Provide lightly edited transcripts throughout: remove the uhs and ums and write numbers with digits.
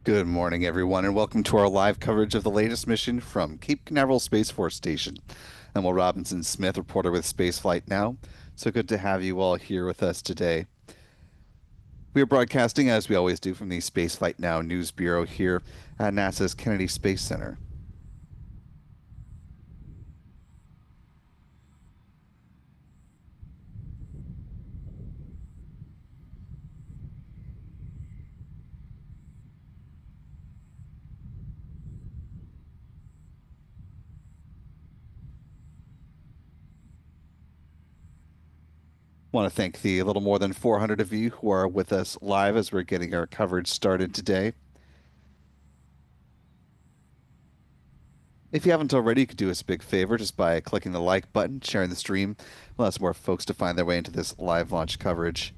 Good morning, everyone, and welcome to our live coverage of the latest mission from Cape Canaveral Space Force Station. I'm Will Robinson Smith, reporter with Spaceflight Now. So good to have you all here with us today. We are broadcasting, as we always do, from the Spaceflight Now News Bureau here at NASA's Kennedy Space Center. Want to thank the little more than 400 of you who are with us live as we're getting our coverage started today. If you haven't already, you could do us a big favor just by clicking the like button, sharing the stream, allows more folks to find their way into this live launch coverage.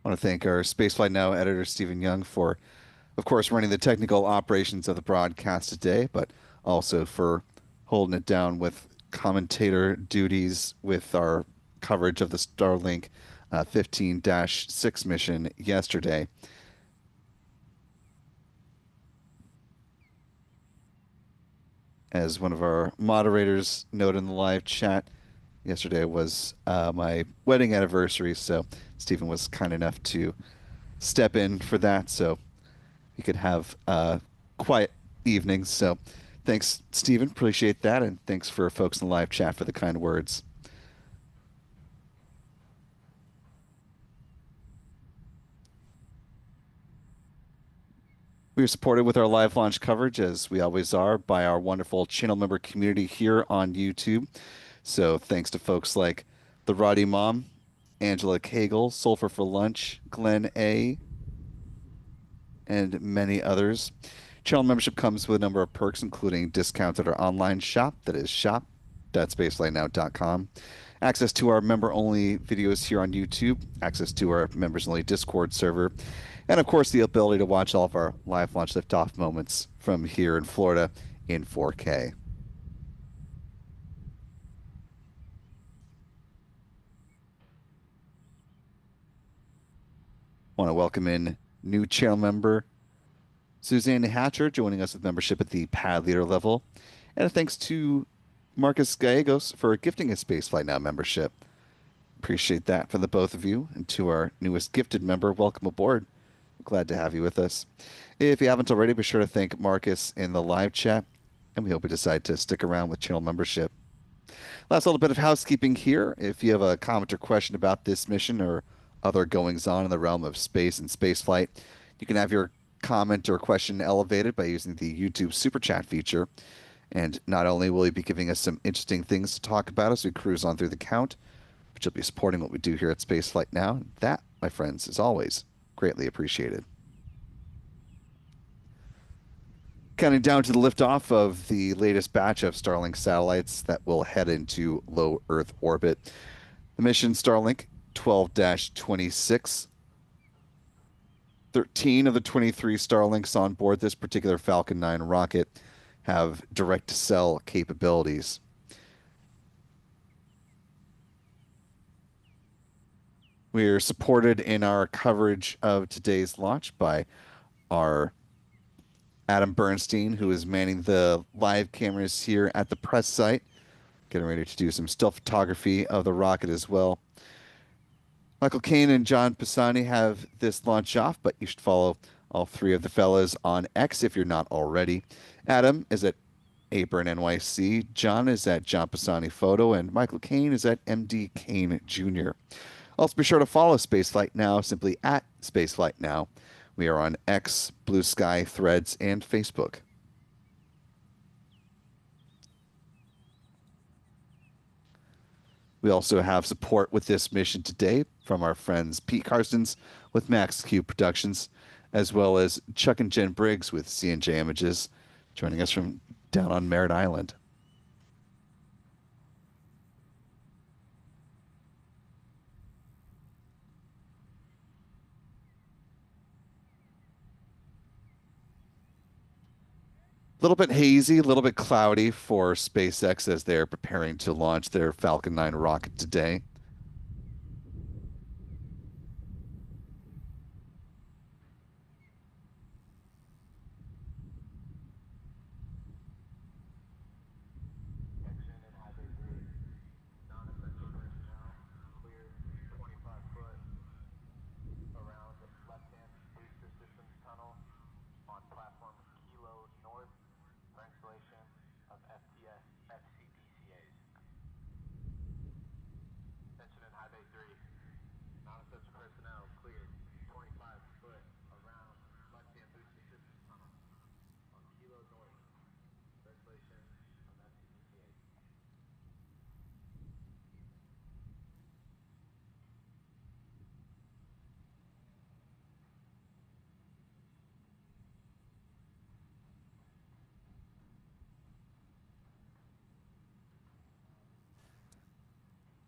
I want to thank our Spaceflight Now editor, Stephen Young, for, of course, running the technical operations of the broadcast today, but also for holding it down with commentator duties with our coverage of the Starlink 15-6 mission yesterday. As one of our moderators noted in the live chat, yesterday was my wedding anniversary, so Stephen was kind enough to step in for that, so we could have quiet evenings. So thanks, Stephen. Appreciate that. And thanks for folks in the live chat for the kind words. We are supported with our live launch coverage, as we always are, by our wonderful channel member community here on YouTube. So thanks to folks like the Roddy Mom, Angela Cagle, Sulfur for Lunch, Glenn A., and many others. Channel membership comes with a number of perks, including discounts at our online shop, that is shop.spacelightnow.com, access to our member-only videos here on YouTube, access to our members-only Discord server, and of course the ability to watch all of our live launch liftoff moments from here in Florida in 4K. Want to welcome in new channel member Suzanne Hatcher, joining us with membership at the pad leader level. And thanks to Marcus Gallegos for gifting a Spaceflight Now membership. Appreciate that from the both of you. And to our newest gifted member, welcome aboard. Glad to have you with us. If you haven't already, be sure to thank Marcus in the live chat. And we hope you decide to stick around with channel membership. Last little bit of housekeeping here. If you have a comment or question about this mission or other goings on in the realm of space and spaceflight, you can have your comment or question elevated by using the YouTube Super Chat feature. And not only will you be giving us some interesting things to talk about as we cruise on through the count, but you'll be supporting what we do here at Spaceflight Now. That, my friends, is always greatly appreciated. Counting down to the liftoff of the latest batch of Starlink satellites that will head into low Earth orbit. The mission Starlink 12-26. 13 of the 23 Starlinks on board this particular Falcon 9 rocket have direct-to-cell capabilities. We are supported in our coverage of today's launch by our Adam Bernstein, who is manning the live cameras here at the press site, getting ready to do some still photography of the rocket as well. Michael Caine and John Pisani have this launch off, but you should follow all three of the fellas on X if you're not already. Adam is at Apron NYC, John is at John Pisani Photo, and Michael Caine is at MD Caine Jr. Also, be sure to follow Spaceflight Now, simply at Spaceflight Now. We are on X, Blue Sky, Threads, and Facebook. We also have support with this mission today from our friends Pete Carstens with Max Q Productions, as well as Chuck and Jen Briggs with C&J Images, joining us from down on Merritt Island. little bit hazy, a little bit cloudy for SpaceX as they're preparing to launch their Falcon 9 rocket today.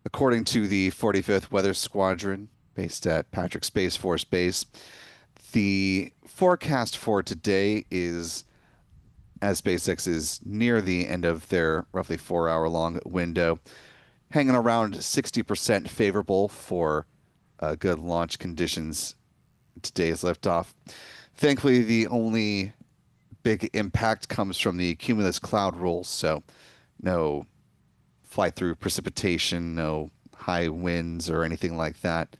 According to the 45th Weather Squadron, based at Patrick Space Force Base, the forecast for today is, as SpaceX is near the end of their roughly 4 hour long window, hanging around 60% favorable for good launch conditions today's liftoff. Thankfully, the only big impact comes from the cumulus cloud rules, so no flight through precipitation, no high winds or anything like that.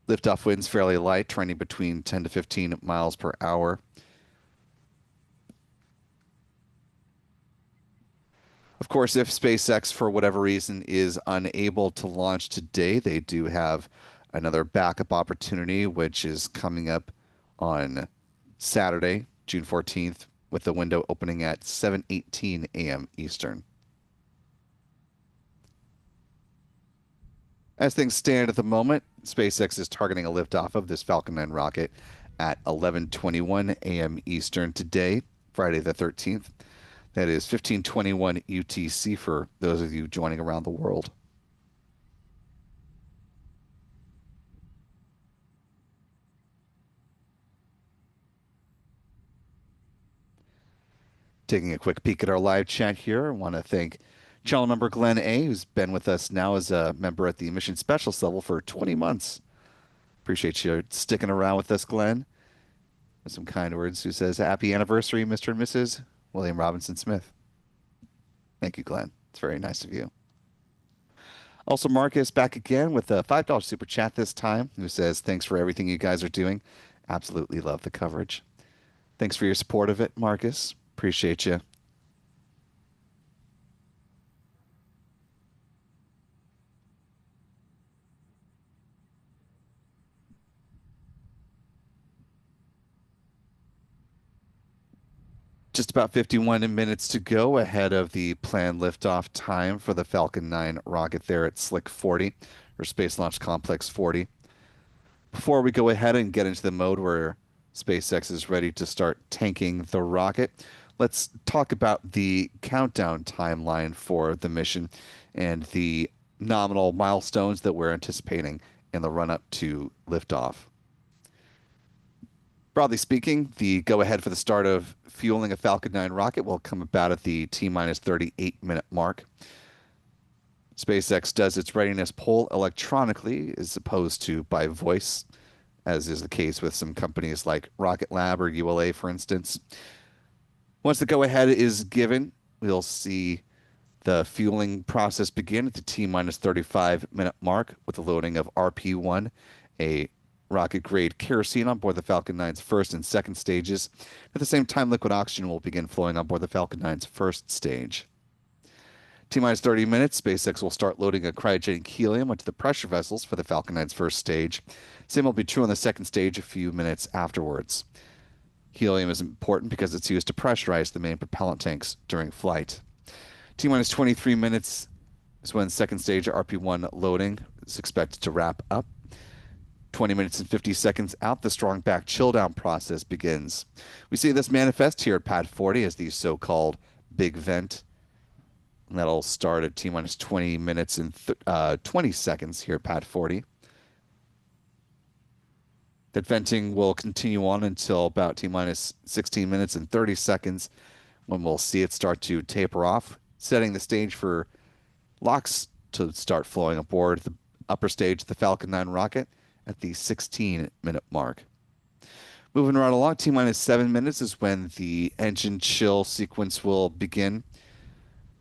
Liftoff winds fairly light, trending between 10 to 15 miles per hour. Of course, if SpaceX, for whatever reason, is unable to launch today, they do have another backup opportunity, which is coming up on Saturday, June 14th, with the window opening at 7:18 a.m. Eastern. As things stand at the moment, SpaceX is targeting a liftoff of this Falcon 9 rocket at 11:21 a.m. Eastern today, Friday the 13th. That is 15:21 UTC for those of you joining around the world. Taking a quick peek at our live chat here, I want to thank channel member Glenn A, who's been with us now as a member at the Mission Specialist level for 20 months. Appreciate you sticking around with us, Glenn. With some kind words, who says, Happy anniversary, Mr. and Mrs. William Robinson Smith. Thank you, Glenn. It's very nice of you. Also, Marcus back again with a $5 super chat this time, who says, Thanks for everything you guys are doing. Absolutely love the coverage. Thanks for your support of it, Marcus. Appreciate you. Just about 51 minutes to go ahead of the planned liftoff time for the Falcon 9 rocket there at Slick 40, or Space Launch Complex 40. Before we go ahead and get into the mode where SpaceX is ready to start tanking the rocket, let's talk about the countdown timeline for the mission and the nominal milestones that we're anticipating in the run-up to liftoff. Broadly speaking, the go-ahead for the start of fueling a Falcon 9 rocket will come about at the T-minus 38-minute mark. SpaceX does its readiness poll electronically as opposed to by voice, as is the case with some companies like Rocket Lab or ULA, for instance. Once the go-ahead is given, we'll see the fueling process begin at the T-minus 35-minute mark with the loading of RP-1, a rocket-grade kerosene on board the Falcon 9's first and second stages. At the same time, liquid oxygen will begin flowing on board the Falcon 9's first stage. T-minus 30 minutes, SpaceX will start loading a cryogenic helium onto the pressure vessels for the Falcon 9's first stage. Same will be true on the second stage a few minutes afterwards. Helium is important because it's used to pressurize the main propellant tanks during flight. T-minus 23 minutes is when second stage RP-1 loading is expected to wrap up. 20 minutes and 50 seconds out, the strong back chill down process begins. We see this manifest here at Pad 40 as the so-called big vent. And that'll start at T-minus 20 minutes and 20 seconds here at Pad 40. That venting will continue on until about T minus 16 minutes and 30 seconds when we'll see it start to taper off, setting the stage for LOX to start flowing aboard the upper stage of the Falcon 9 rocket at the 16-minute mark. Moving right along, T minus 7 minutes is when the engine chill sequence will begin.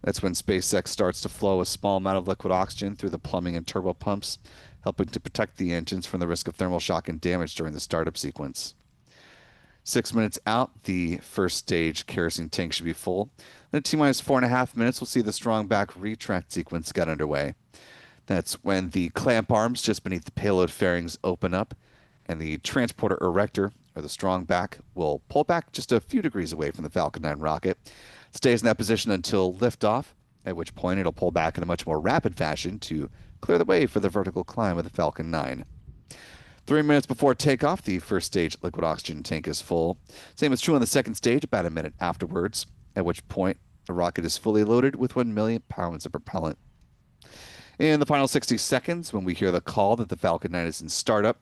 That's when SpaceX starts to flow a small amount of liquid oxygen through the plumbing and turbo pumps, helping to protect the engines from the risk of thermal shock and damage during the startup sequence. 6 minutes out, the first stage kerosene tank should be full. Then at T minus 4.5 minutes, we'll see the strong back retract sequence get underway. That's when the clamp arms just beneath the payload fairings open up, and the transporter erector, or the strong back, will pull back just a few degrees away from the Falcon 9 rocket. It stays in that position until liftoff, at which point it'll pull back in a much more rapid fashion to clear the way for the vertical climb of the Falcon 9. 3 minutes before takeoff, the first stage liquid oxygen tank is full. Same is true on the second stage, about a minute afterwards, at which point the rocket is fully loaded with 1 million pounds of propellant. In the final 60 seconds, when we hear the call that the Falcon 9 is in startup,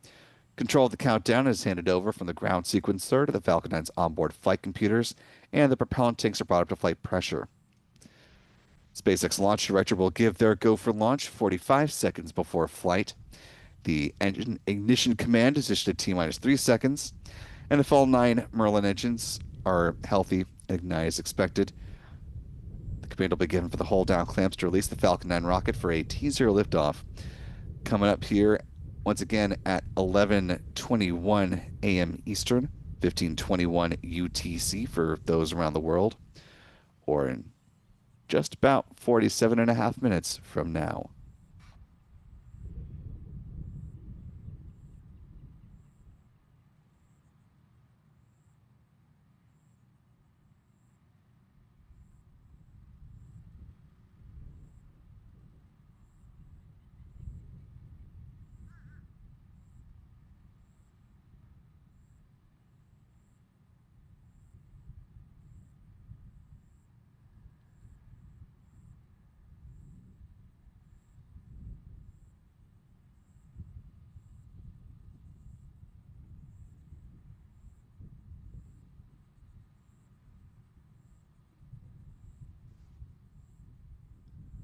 control of the countdown is handed over from the ground sequencer to the Falcon 9's onboard flight computers, and the propellant tanks are brought up to flight pressure. SpaceX launch director will give their go for launch 45 seconds before flight. The engine ignition command is issued at T minus 3 seconds, and if all 9 Merlin engines are healthy and ignite as expected, the command will be given for the hold down clamps to release the Falcon 9 rocket for a T0 liftoff. Coming up here, once again at 11:21 a.m. Eastern, 15:21 UTC for those around the world, or in just about 47.5 minutes from now.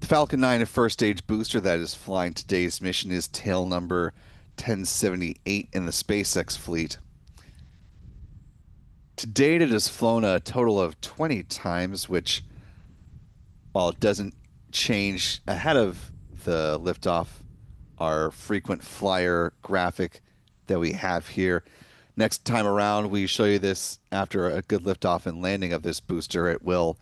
The Falcon 9 first stage booster that is flying today's mission is tail number 1078 in the SpaceX fleet. To date, it has flown a total of 20 times, which, while it doesn't change ahead of the liftoff, our frequent flyer graphic that we have here. Next time around, we show you this after a good liftoff and landing of this booster. It will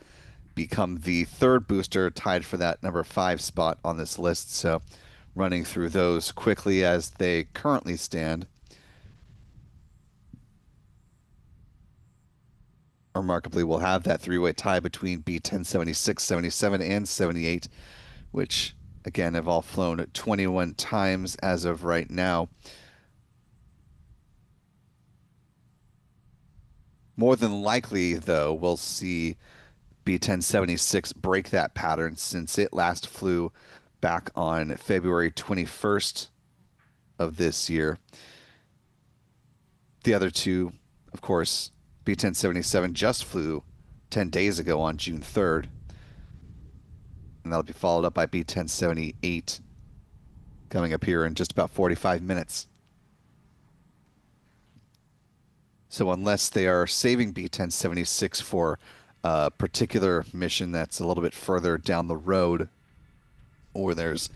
become the third booster tied for that number 5 spot on this list. So running through those quickly as they currently stand. Remarkably, we'll have that three-way tie between B-1076, 77, and 78, which, again, have all flown 21 times as of right now. More than likely, though, we'll see B-1076 break that pattern since it last flew back on February 21st of this year. The other two, of course, B-1077 just flew 10 days ago on June 3rd, and that'll be followed up by B-1078 coming up here in just about 45 minutes. So unless they are saving B-1076 for a particular mission that's a little bit further down the road, or there's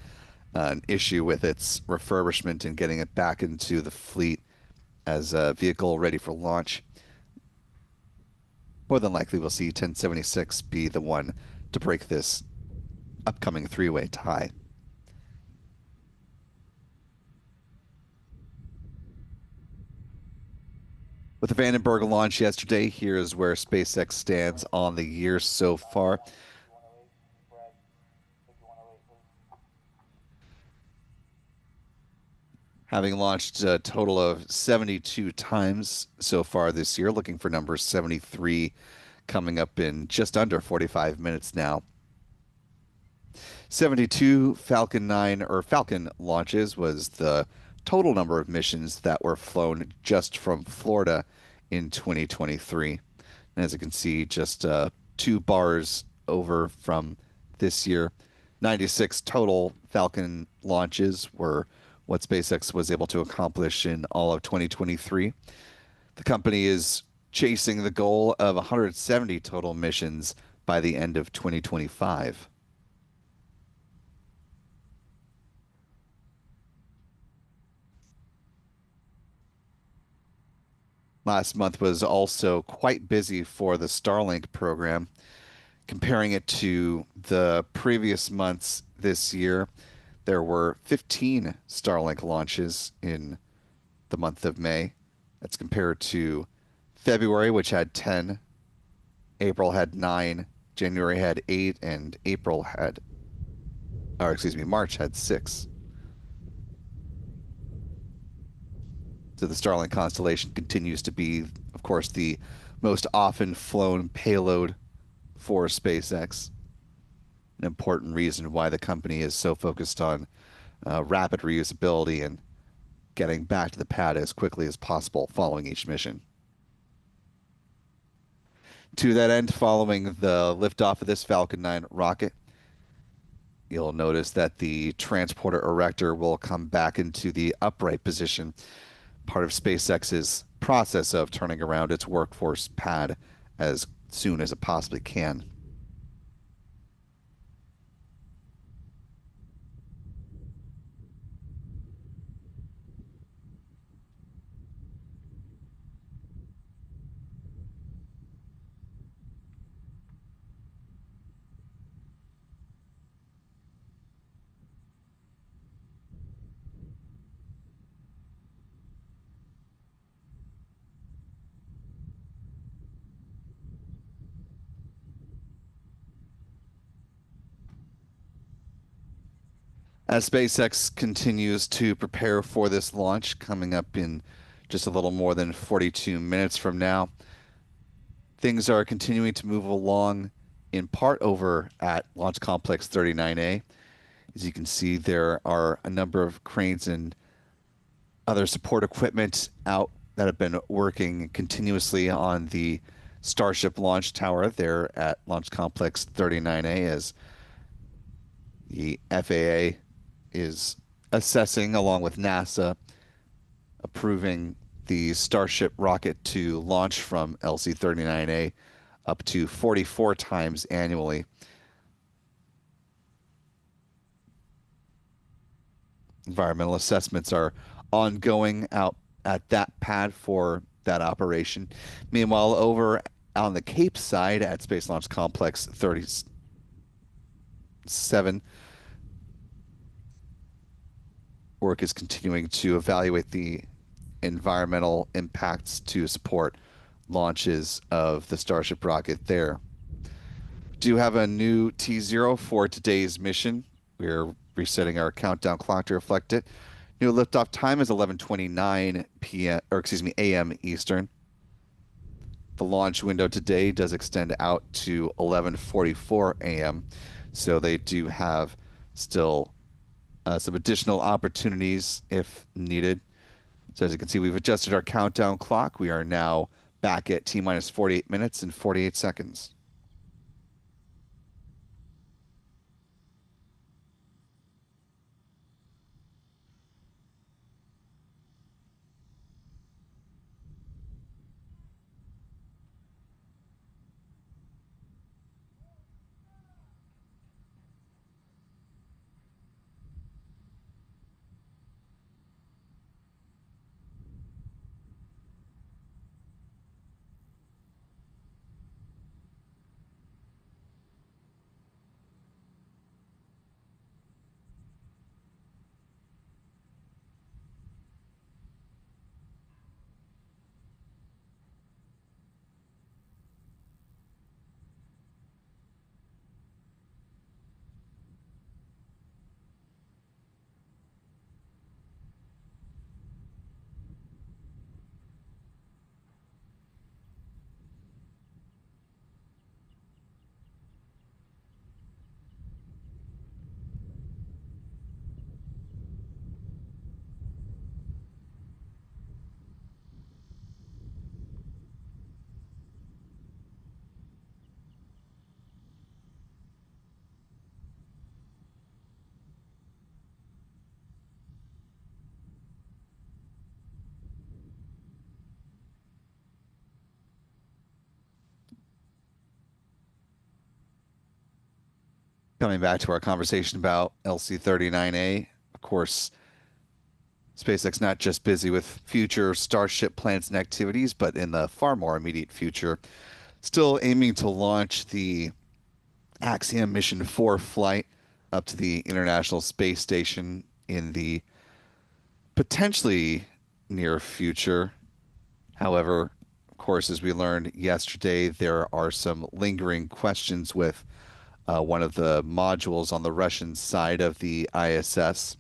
an issue with its refurbishment and getting it back into the fleet as a vehicle ready for launch, more than likely we'll see 1076 be the one to break this upcoming three-way tie. With the Vandenberg launch yesterday, here's where SpaceX stands on the year so far. Having launched a total of 72 times so far this year, looking for number 73 coming up in just under 45 minutes now. 72 Falcon 9 or Falcon launches was the total number of missions that were flown just from Florida in 2023. And as you can see, just 2 bars over from this year, 96 total Falcon launches were what SpaceX was able to accomplish in all of 2023. The company is chasing the goal of 170 total missions by the end of 2025. Last month was also quite busy for the Starlink program. Comparing it to the previous months this year, there were 15 Starlink launches in the month of May. That's compared to February, which had 10, April had 9, January had 8, and March had 6. So the Starlink constellation continues to be, of course, the most often flown payload for SpaceX. An important reason why the company is so focused on rapid reusability and getting back to the pad as quickly as possible following each mission. To that end, following the liftoff of this Falcon 9 rocket, you'll notice that the transporter erector will come back into the upright position, part of SpaceX's process of turning around its workforce pad as soon as it possibly can. As SpaceX continues to prepare for this launch coming up in just a little more than 42 minutes from now, things are continuing to move along in part over at Launch Complex 39A. As you can see, there are a number of cranes and other support equipment out that have been working continuously on the Starship launch tower there at Launch Complex 39A as the FAA is assessing, along with NASA, approving the Starship rocket to launch from LC-39A up to 44 times annually. Environmental assessments are ongoing out at that pad for that operation. Meanwhile, over on the Cape side at Space Launch Complex 37, work is continuing to evaluate the environmental impacts to support launches of the Starship rocket there. We do have a new T0 for today's mission. We're resetting our countdown clock to reflect it. New liftoff time is 11:29 p.m. or excuse me, a.m. Eastern. The launch window today does extend out to 11:44 a.m. So they do have still some additional opportunities if needed. So as you can see, we've adjusted our countdown clock. We are now back at T-minus 48 minutes and 48 seconds. Coming back to our conversation about LC-39A, of course, SpaceX not just busy with future Starship plans and activities, but in the far more immediate future, still aiming to launch the Axiom Mission 4 flight up to the International Space Station in the potentially near future. However, of course, as we learned yesterday, there are some lingering questions with one of the modules on the Russian side of the ISS.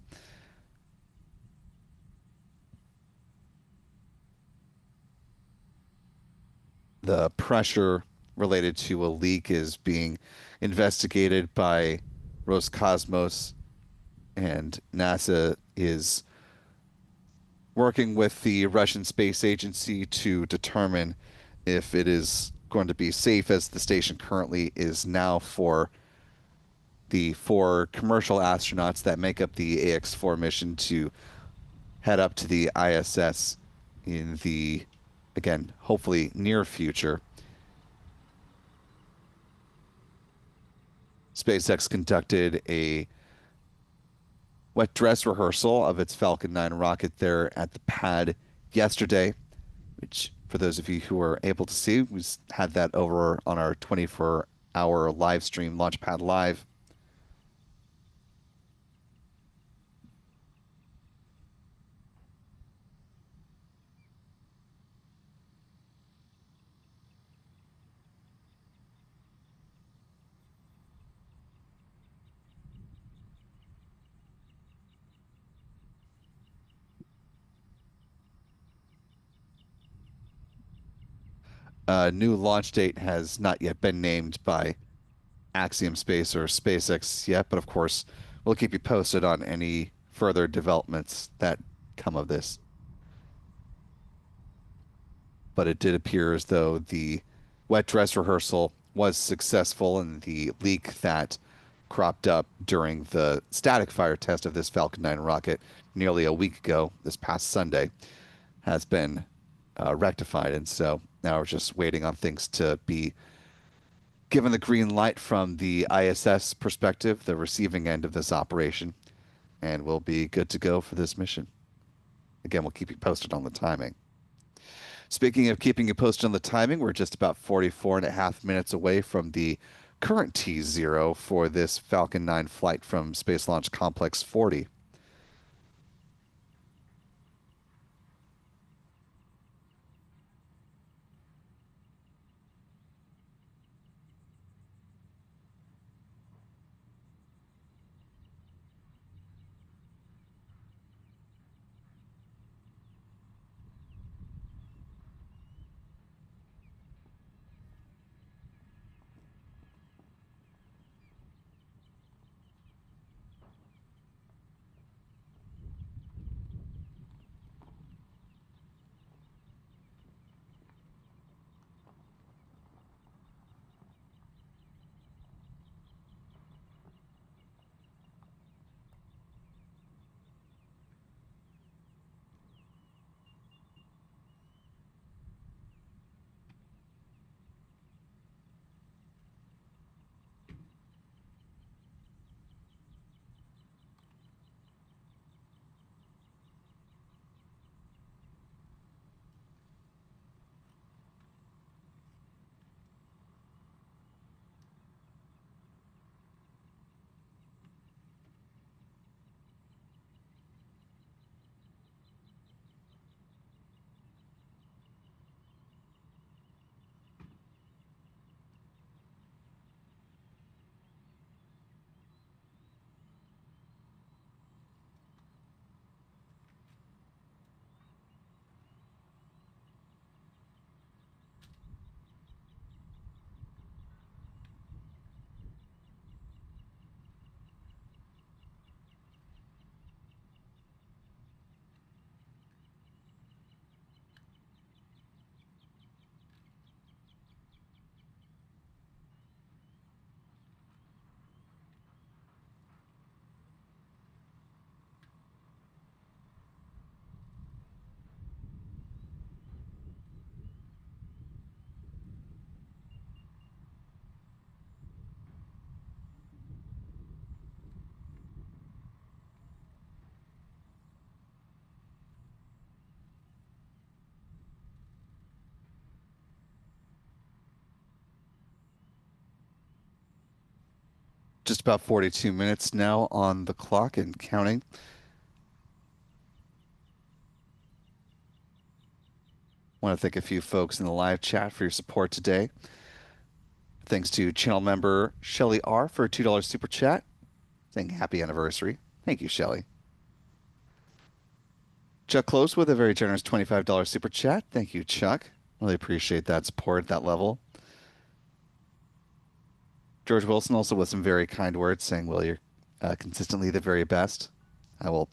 The pressure related to a leak is being investigated by Roscosmos, and NASA is working with the Russian Space Agency to determine if it is going to be safe as the station currently is now for the four commercial astronauts that make up the AX-4 mission to head up to the ISS in the, again, hopefully near future. SpaceX conducted a wet dress rehearsal of its Falcon 9 rocket there at the pad yesterday, which, for those of you who were able to see, we had that over on our 24-hour live stream, Launchpad Live. A new launch date has not yet been named by Axiom Space or SpaceX yet, but of course, we'll keep you posted on any further developments that come of this. But it did appear as though the wet dress rehearsal was successful, and the leak that cropped up during the static fire test of this Falcon 9 rocket nearly a week ago, this past Sunday, has been rectified. And so now we're just waiting on things to be given the green light from the ISS perspective, the receiving end of this operation, and we'll be good to go for this mission. Again, we'll keep you posted on the timing. Speaking of keeping you posted on the timing, we're just about 44 and a half minutes away from the current T0 for this Falcon 9 flight from Space Launch Complex 40. Just about 42 minutes now on the clock and counting. Want to thank a few folks in the live chat for your support today. Thanks to channel member Shelly R for a $2 super chat, saying happy anniversary. Thank you, Shelly. Chuck Close with a very generous $25 super chat. Thank you, Chuck. Really appreciate that support at that level. George Wilson also with some very kind words saying, Will, you're consistently the very best. I will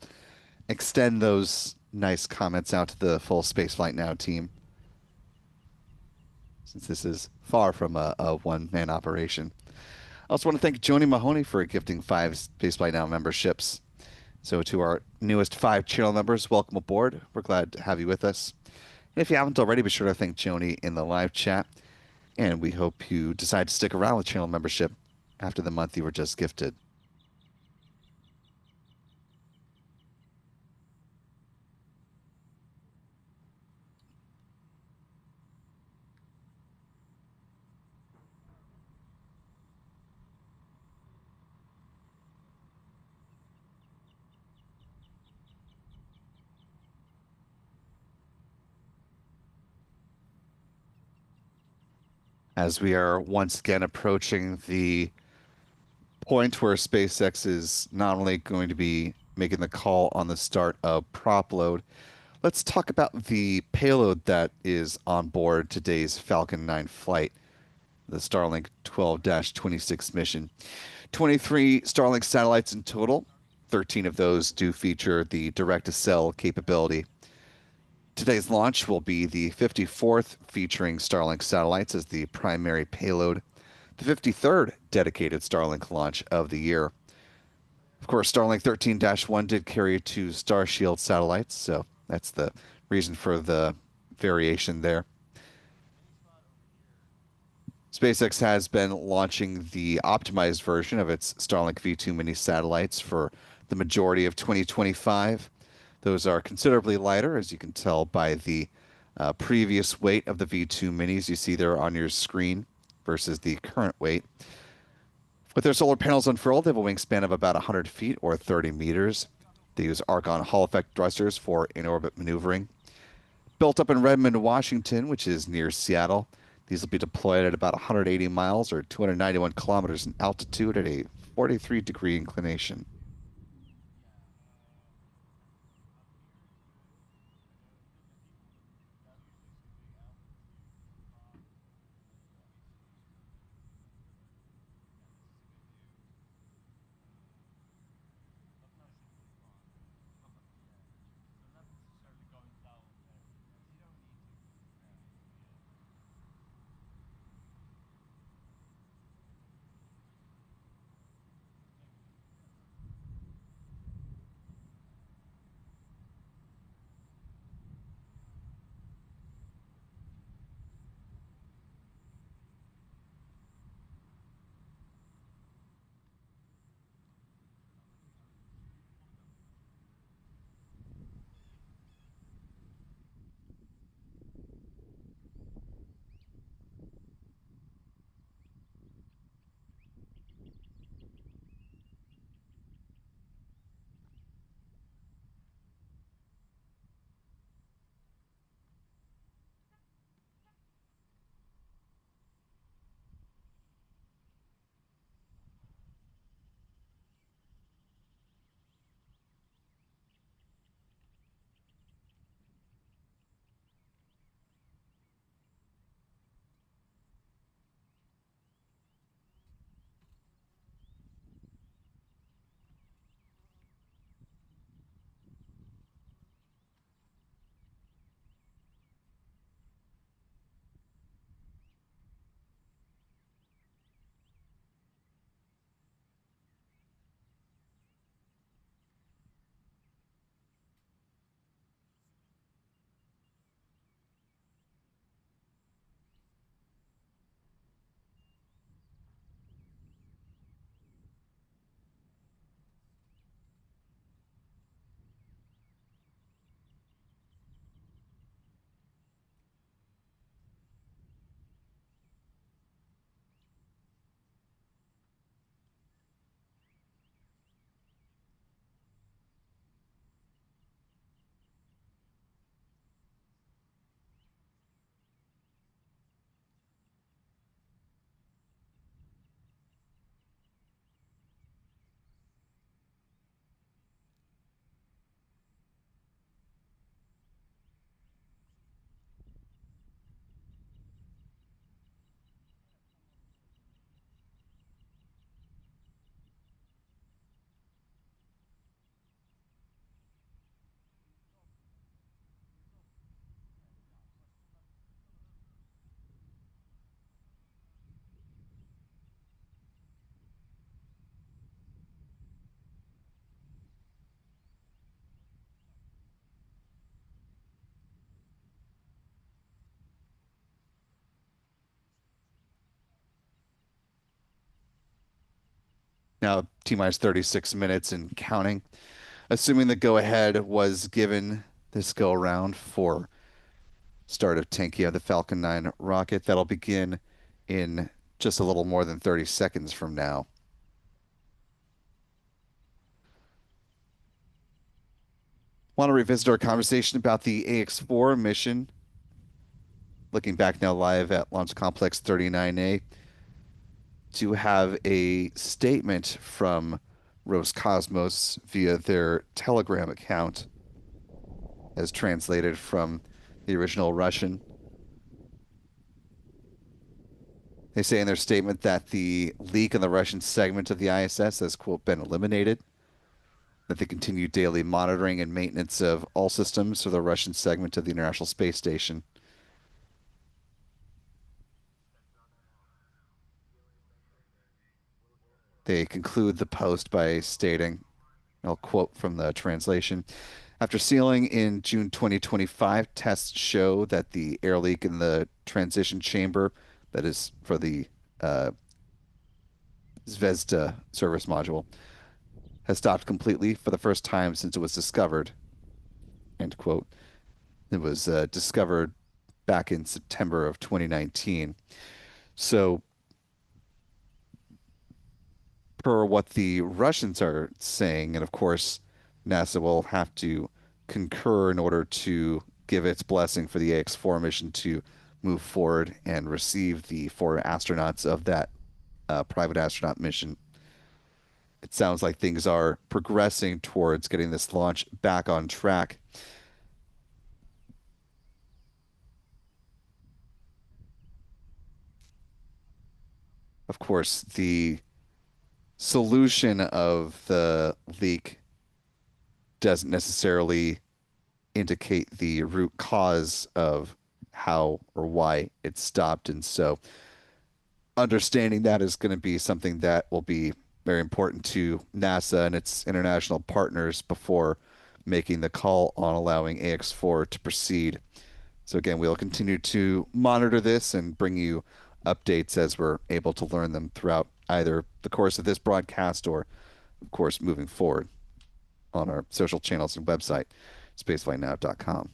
extend those nice comments out to the full Spaceflight Now team, since this is far from a one-man operation. I also want to thank Joni Mahoney for gifting 5 Spaceflight Now memberships. So to our newest 5 channel members, welcome aboard. We're glad to have you with us. And if you haven't already, be sure to thank Joni in the live chat. And we hope you decide to stick around with channel membership after the month you were just gifted. As we are once again approaching the point where SpaceX is not only going to be making the call on the start of Propelload, let's talk about the payload that is on board today's Falcon 9 flight, the Starlink 12-26 mission. 23 Starlink satellites in total. 13 of those do feature the direct-to-cell capability. Today's launch will be the 54th featuring Starlink satellites as the primary payload, the 53rd dedicated Starlink launch of the year. Of course, Starlink 13-1 did carry 2 Starshield satellites, so that's the reason for the variation there. SpaceX has been launching the optimized version of its Starlink V2 mini satellites for the majority of 2025. Those are considerably lighter, as you can tell by the previous weight of the V2 minis you see there on your screen versus the current weight. With their solar panels unfurled, they have a wingspan of about 100 feet or 30 meters. They use argon Hall effect thrusters for in-orbit maneuvering. Built up in Redmond, Washington, which is near Seattle, these will be deployed at about 180 miles or 291 kilometers in altitude at a 43-degree inclination. Now, T minus 36 minutes and counting. Assuming the go ahead was given this go around for start of tanking of the Falcon 9 rocket, that'll begin in just a little more than 30 seconds from now. Want to revisit our conversation about the AX4 mission? Looking back now live at Launch Complex 39A to have a statement from Roscosmos via their Telegram account, as translated from the original Russian. They say in their statement that the leak in the Russian segment of the ISS has, quote, been eliminated, that they continue daily monitoring and maintenance of all systems for the Russian segment of the International Space Station. They conclude the post by stating, I'll quote from the translation. After sealing in June 2025, tests show that the air leak in the transition chamber, that is for the uh, Zvezda service module, has stopped completely for the first time since it was discovered. End quote. It was discovered back in September of 2019. So, per what the Russians are saying, and of course, NASA will have to concur in order to give its blessing for the AX4 mission to move forward and receive the four astronauts of that private astronaut mission. It sounds like things are progressing towards getting this launch back on track. Of course, the solution of the leak doesn't necessarily indicate the root cause of how or why it stopped. And so understanding that is going to be something that will be very important to NASA and its international partners before making the call on allowing AX4 to proceed. So again, we'll continue to monitor this and bring you updates as we're able to learn them throughout either the course of this broadcast or, of course, moving forward on our social channels and website, spaceflightnow.com.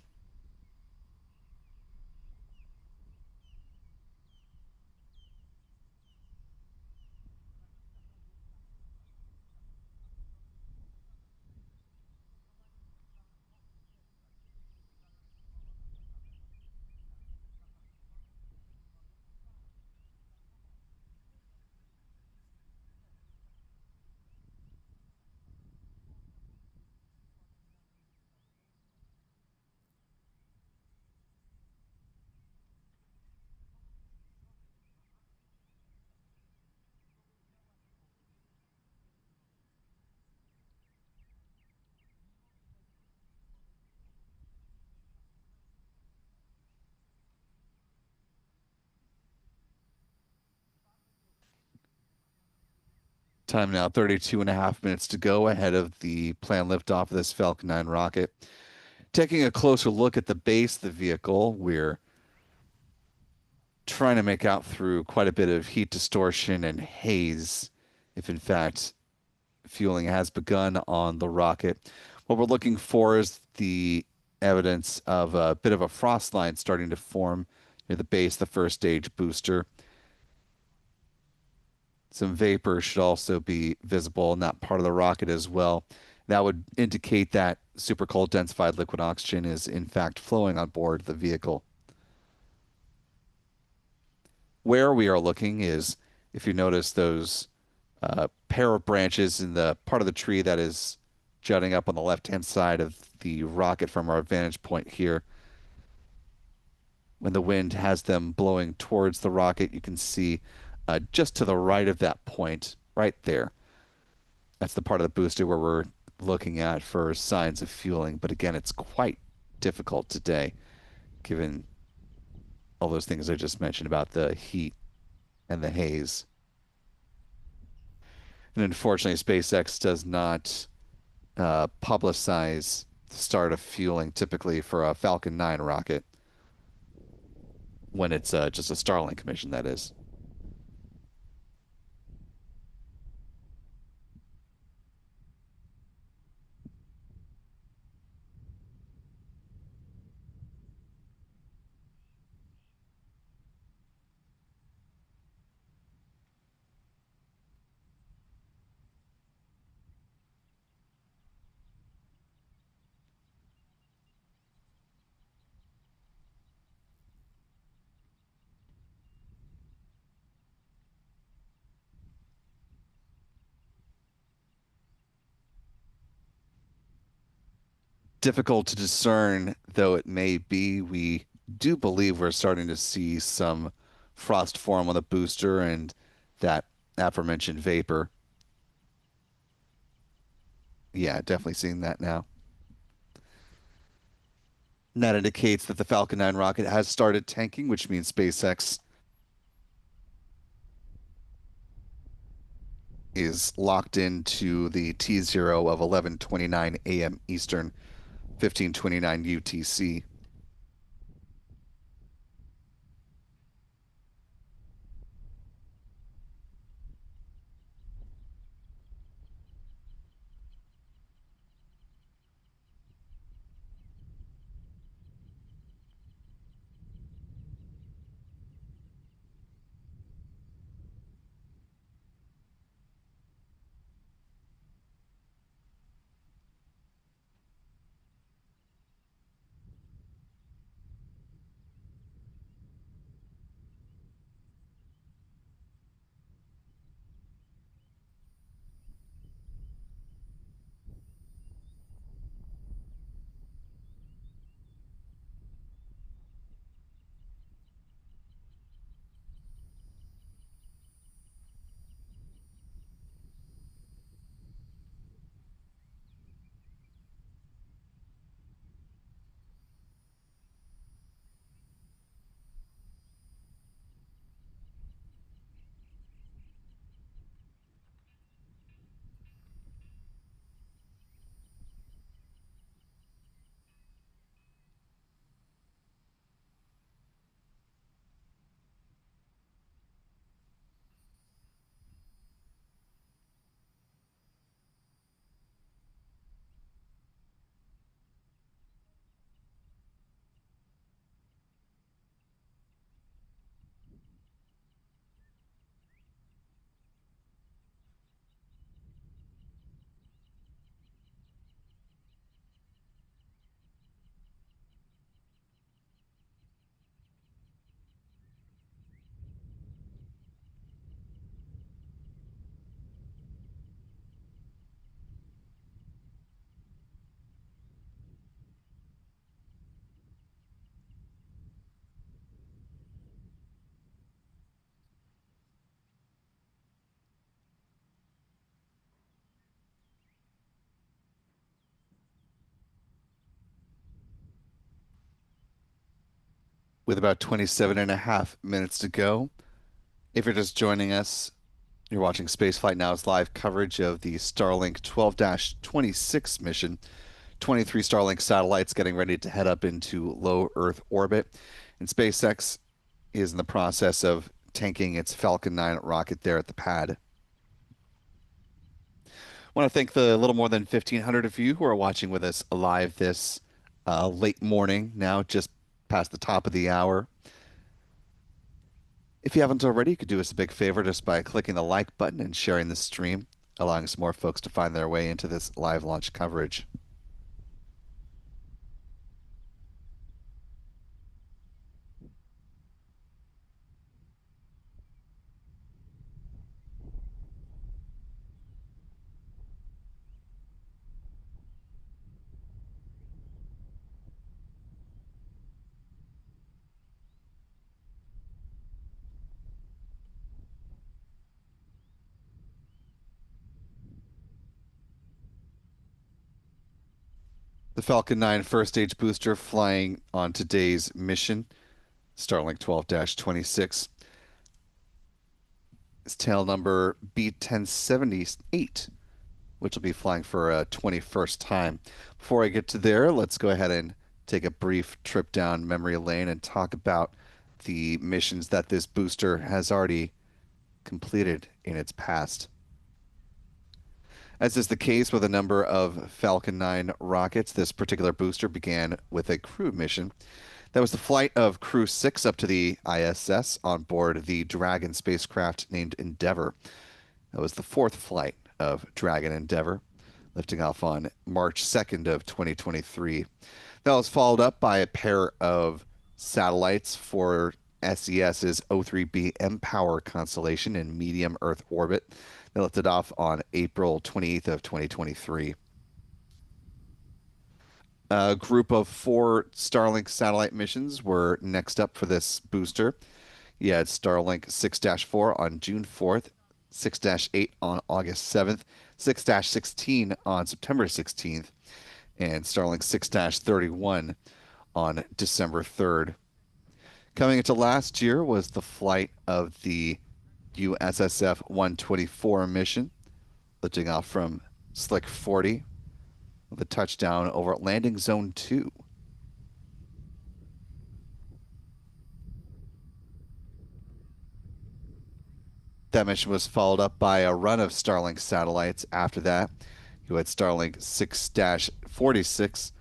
Time now, 32 and a half minutes to go ahead of the planned liftoff of this Falcon 9 rocket. Taking a closer look at the base of the vehicle, we're trying to make out through quite a bit of heat distortion and haze, if in fact fueling has begun on the rocket. What we're looking for is the evidence of a bit of a frost line starting to form near the base of the first stage booster. Some vapor should also be visible in that part of the rocket as well. That would indicate that super cold densified liquid oxygen is in fact flowing on board the vehicle. Where we are looking is, if you notice those pair of branches in the part of the tree that is jutting up on the left-hand side of the rocket from our vantage point here. When the wind has them blowing towards the rocket, you can see just to the right of that point, right there. That's the part of the booster where we're looking at for signs of fueling. But again, it's quite difficult today, given all those things I just mentioned about the heat and the haze. And unfortunately, SpaceX does not publicize the start of fueling typically for a Falcon 9 rocket when it's just a Starlink mission, that is. difficult to discern though it may be. We do believe we're starting to see some frost form on the booster and that aforementioned vapor. Yeah, definitely seeing that now. And that indicates that the Falcon 9 rocket has started tanking, which means SpaceX is locked into the T0 of 11:29 a.m. Eastern, 15:29 UTC. With about 27 and a half minutes to go. If you're just joining us, you're watching Spaceflight Now's live coverage of the Starlink 12-26 mission. 23 Starlink satellites getting ready to head up into low Earth orbit. And SpaceX is in the process of tanking its Falcon 9 rocket there at the pad. I want to thank the little more than 1,500 of you who are watching with us live this late morning, now just past the top of the hour. If you haven't already, you could do us a big favor just by clicking the like button and sharing the stream, allowing some more folks to find their way into this live launch coverage. The Falcon 9 first stage booster flying on today's mission, Starlink 12-26. It's tail number B1078, which will be flying for a 21st time. Before I get to there, let's go ahead and take a brief trip down memory lane and talk about the missions that this booster has already completed in its past. As is the case with a number of Falcon 9 rockets, this particular booster began with a crew mission. That was the flight of Crew 6 up to the ISS on board the Dragon spacecraft named Endeavour. That was the fourth flight of Dragon Endeavour, lifting off on March 2nd of 2023. That was followed up by a pair of satellites for SES's O3b mPOWER constellation in medium Earth orbit. They lifted off on April 28th of 2023. A group of four Starlink satellite missions were next up for this booster. You had Starlink 6-4 on June 4th, 6-8 on August 7th, 6-16 on September 16th, and Starlink 6-31 on December 3rd. Coming into last year was the flight of the USSF 124 mission, lifting off from Slick 40 with a touchdown over landing zone 2. That mission was followed up by a run of Starlink satellites after that. You had Starlink 6-46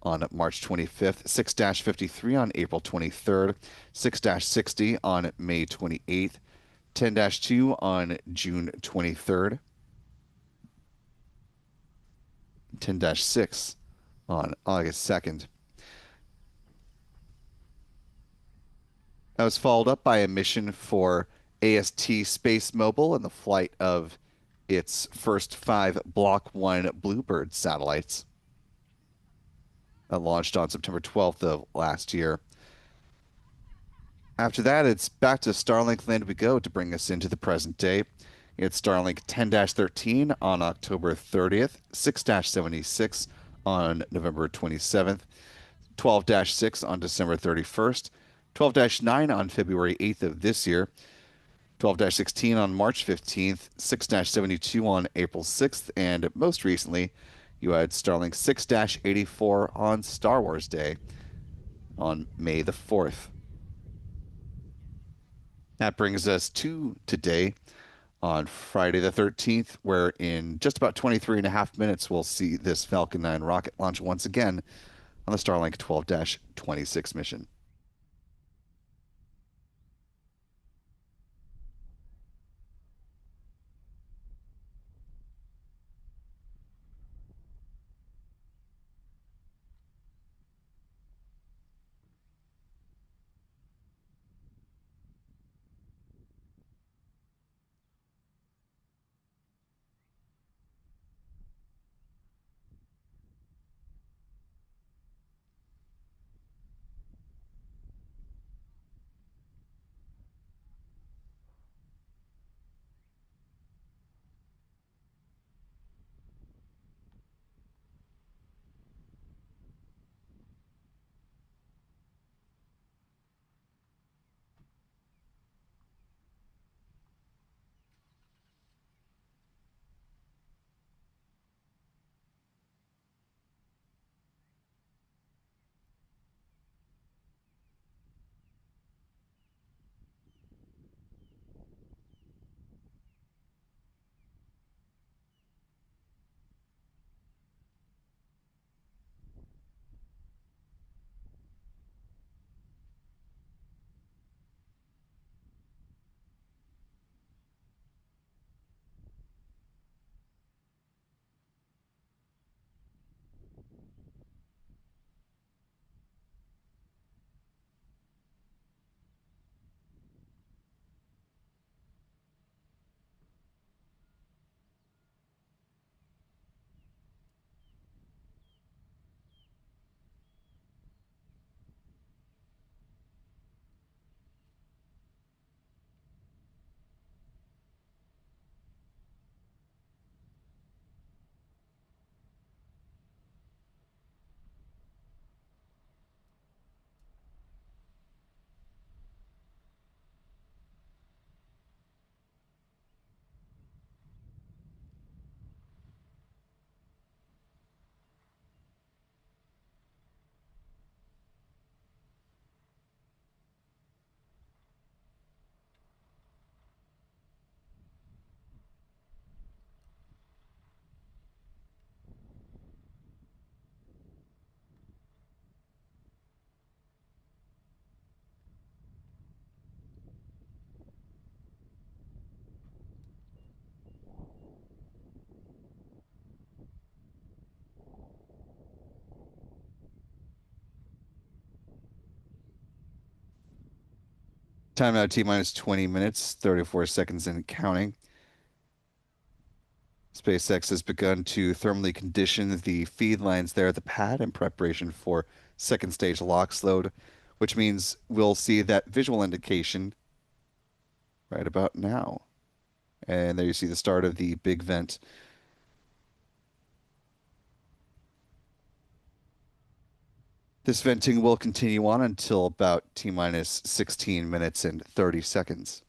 on March 25th, 6-53 on April 23rd, 6-60 on May 28th, 10-2 on June 23rd, 10-6 on August 2nd. That was followed up by a mission for AST Space Mobile and the flight of its first 5 Block 1 Bluebird satellites that launched on September 12th of last year. After that, it's back to Starlink land we go to bring us into the present day. It's Starlink 10-13 on October 30th, 6-76 on November 27th, 12-6 on December 31st, 12-9 on February 8th of this year, 12-16 on March 15th, 6-72 on April 6th, and most recently, you had Starlink 6-84 on Star Wars Day on May the 4th. That brings us to today on Friday the 13th, where in just about 23 and a half minutes, we'll see this Falcon 9 rocket launch once again on the Starlink 12-26 mission. Time out T minus 20 minutes, 34 seconds and counting. SpaceX has begun to thermally condition the feed lines there at the pad in preparation for second stage LOX load, which means we'll see that visual indication right about now. And there you see the start of the big vent. This venting will continue on until about T minus 16 minutes and 30 seconds.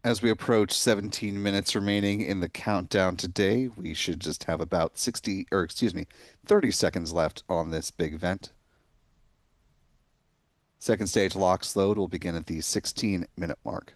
As we approach 17 minutes remaining in the countdown today, we should just have about 60, or excuse me, 30 seconds left on this big vent. Second stage LOX load will begin at the 16-minute mark.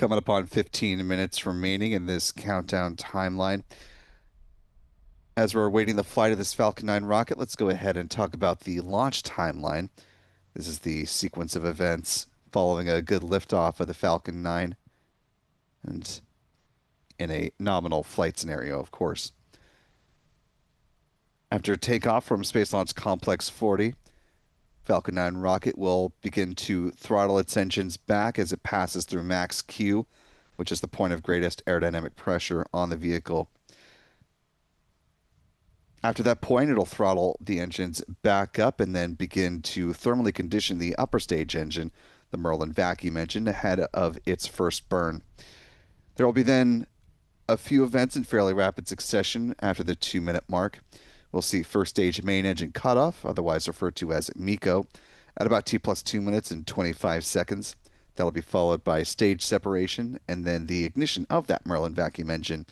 Coming up on 15 minutes remaining in this countdown timeline. As we're awaiting the flight of this Falcon 9 rocket, let's go ahead and talk about the launch timeline. This is the sequence of events following a good liftoff of the Falcon 9 and in a nominal flight scenario, of course. After takeoff from Space Launch Complex 40, Falcon 9 rocket will begin to throttle its engines back as it passes through max Q, which is the point of greatest aerodynamic pressure on the vehicle. After that point, it'll throttle the engines back up and then begin to thermally condition the upper stage engine, the Merlin vacuum engine, ahead of its first burn. There will be then a few events in fairly rapid succession after the 2-minute mark. We'll see first stage main engine cutoff, otherwise referred to as MECO, at about T plus 2 minutes and 25 seconds. That'll be followed by stage separation and then the ignition of that Merlin vacuum engine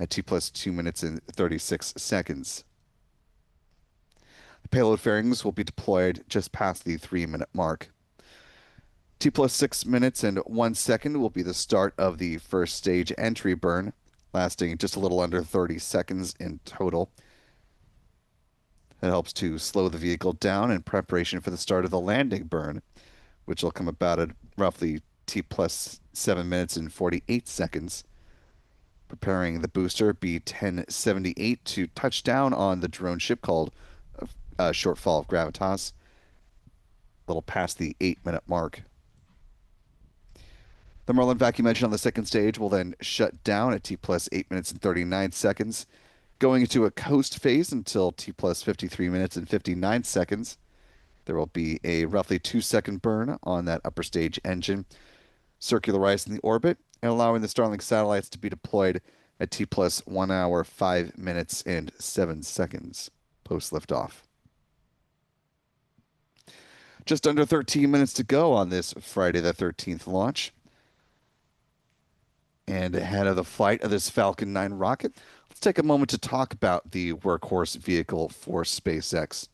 at T plus 2 minutes and 36 seconds. The payload fairings will be deployed just past the 3-minute mark. T plus 6 minutes and 1 second will be the start of the first stage entry burn, lasting just a little under 30 seconds in total. It helps to slow the vehicle down in preparation for the start of the landing burn, which will come about at roughly T plus 7 minutes and 48 seconds, preparing the booster B-1078 to touch down on the drone ship called A Shortfall of Gravitas, a little past the 8-minute mark. The Merlin vacuum engine on the second stage will then shut down at T plus 8 minutes and 39 seconds, going into a coast phase until T plus 53 minutes and 59 seconds. There will be a roughly 2-second burn on that upper stage engine, circularizing the orbit and allowing the Starlink satellites to be deployed at T plus 1 hour, 5 minutes, and 7 seconds post liftoff. Just under 13 minutes to go on this Friday the 13th launch. And ahead of the flight of this Falcon 9 rocket, let's take a moment to talk about the workhorse vehicle for SpaceX.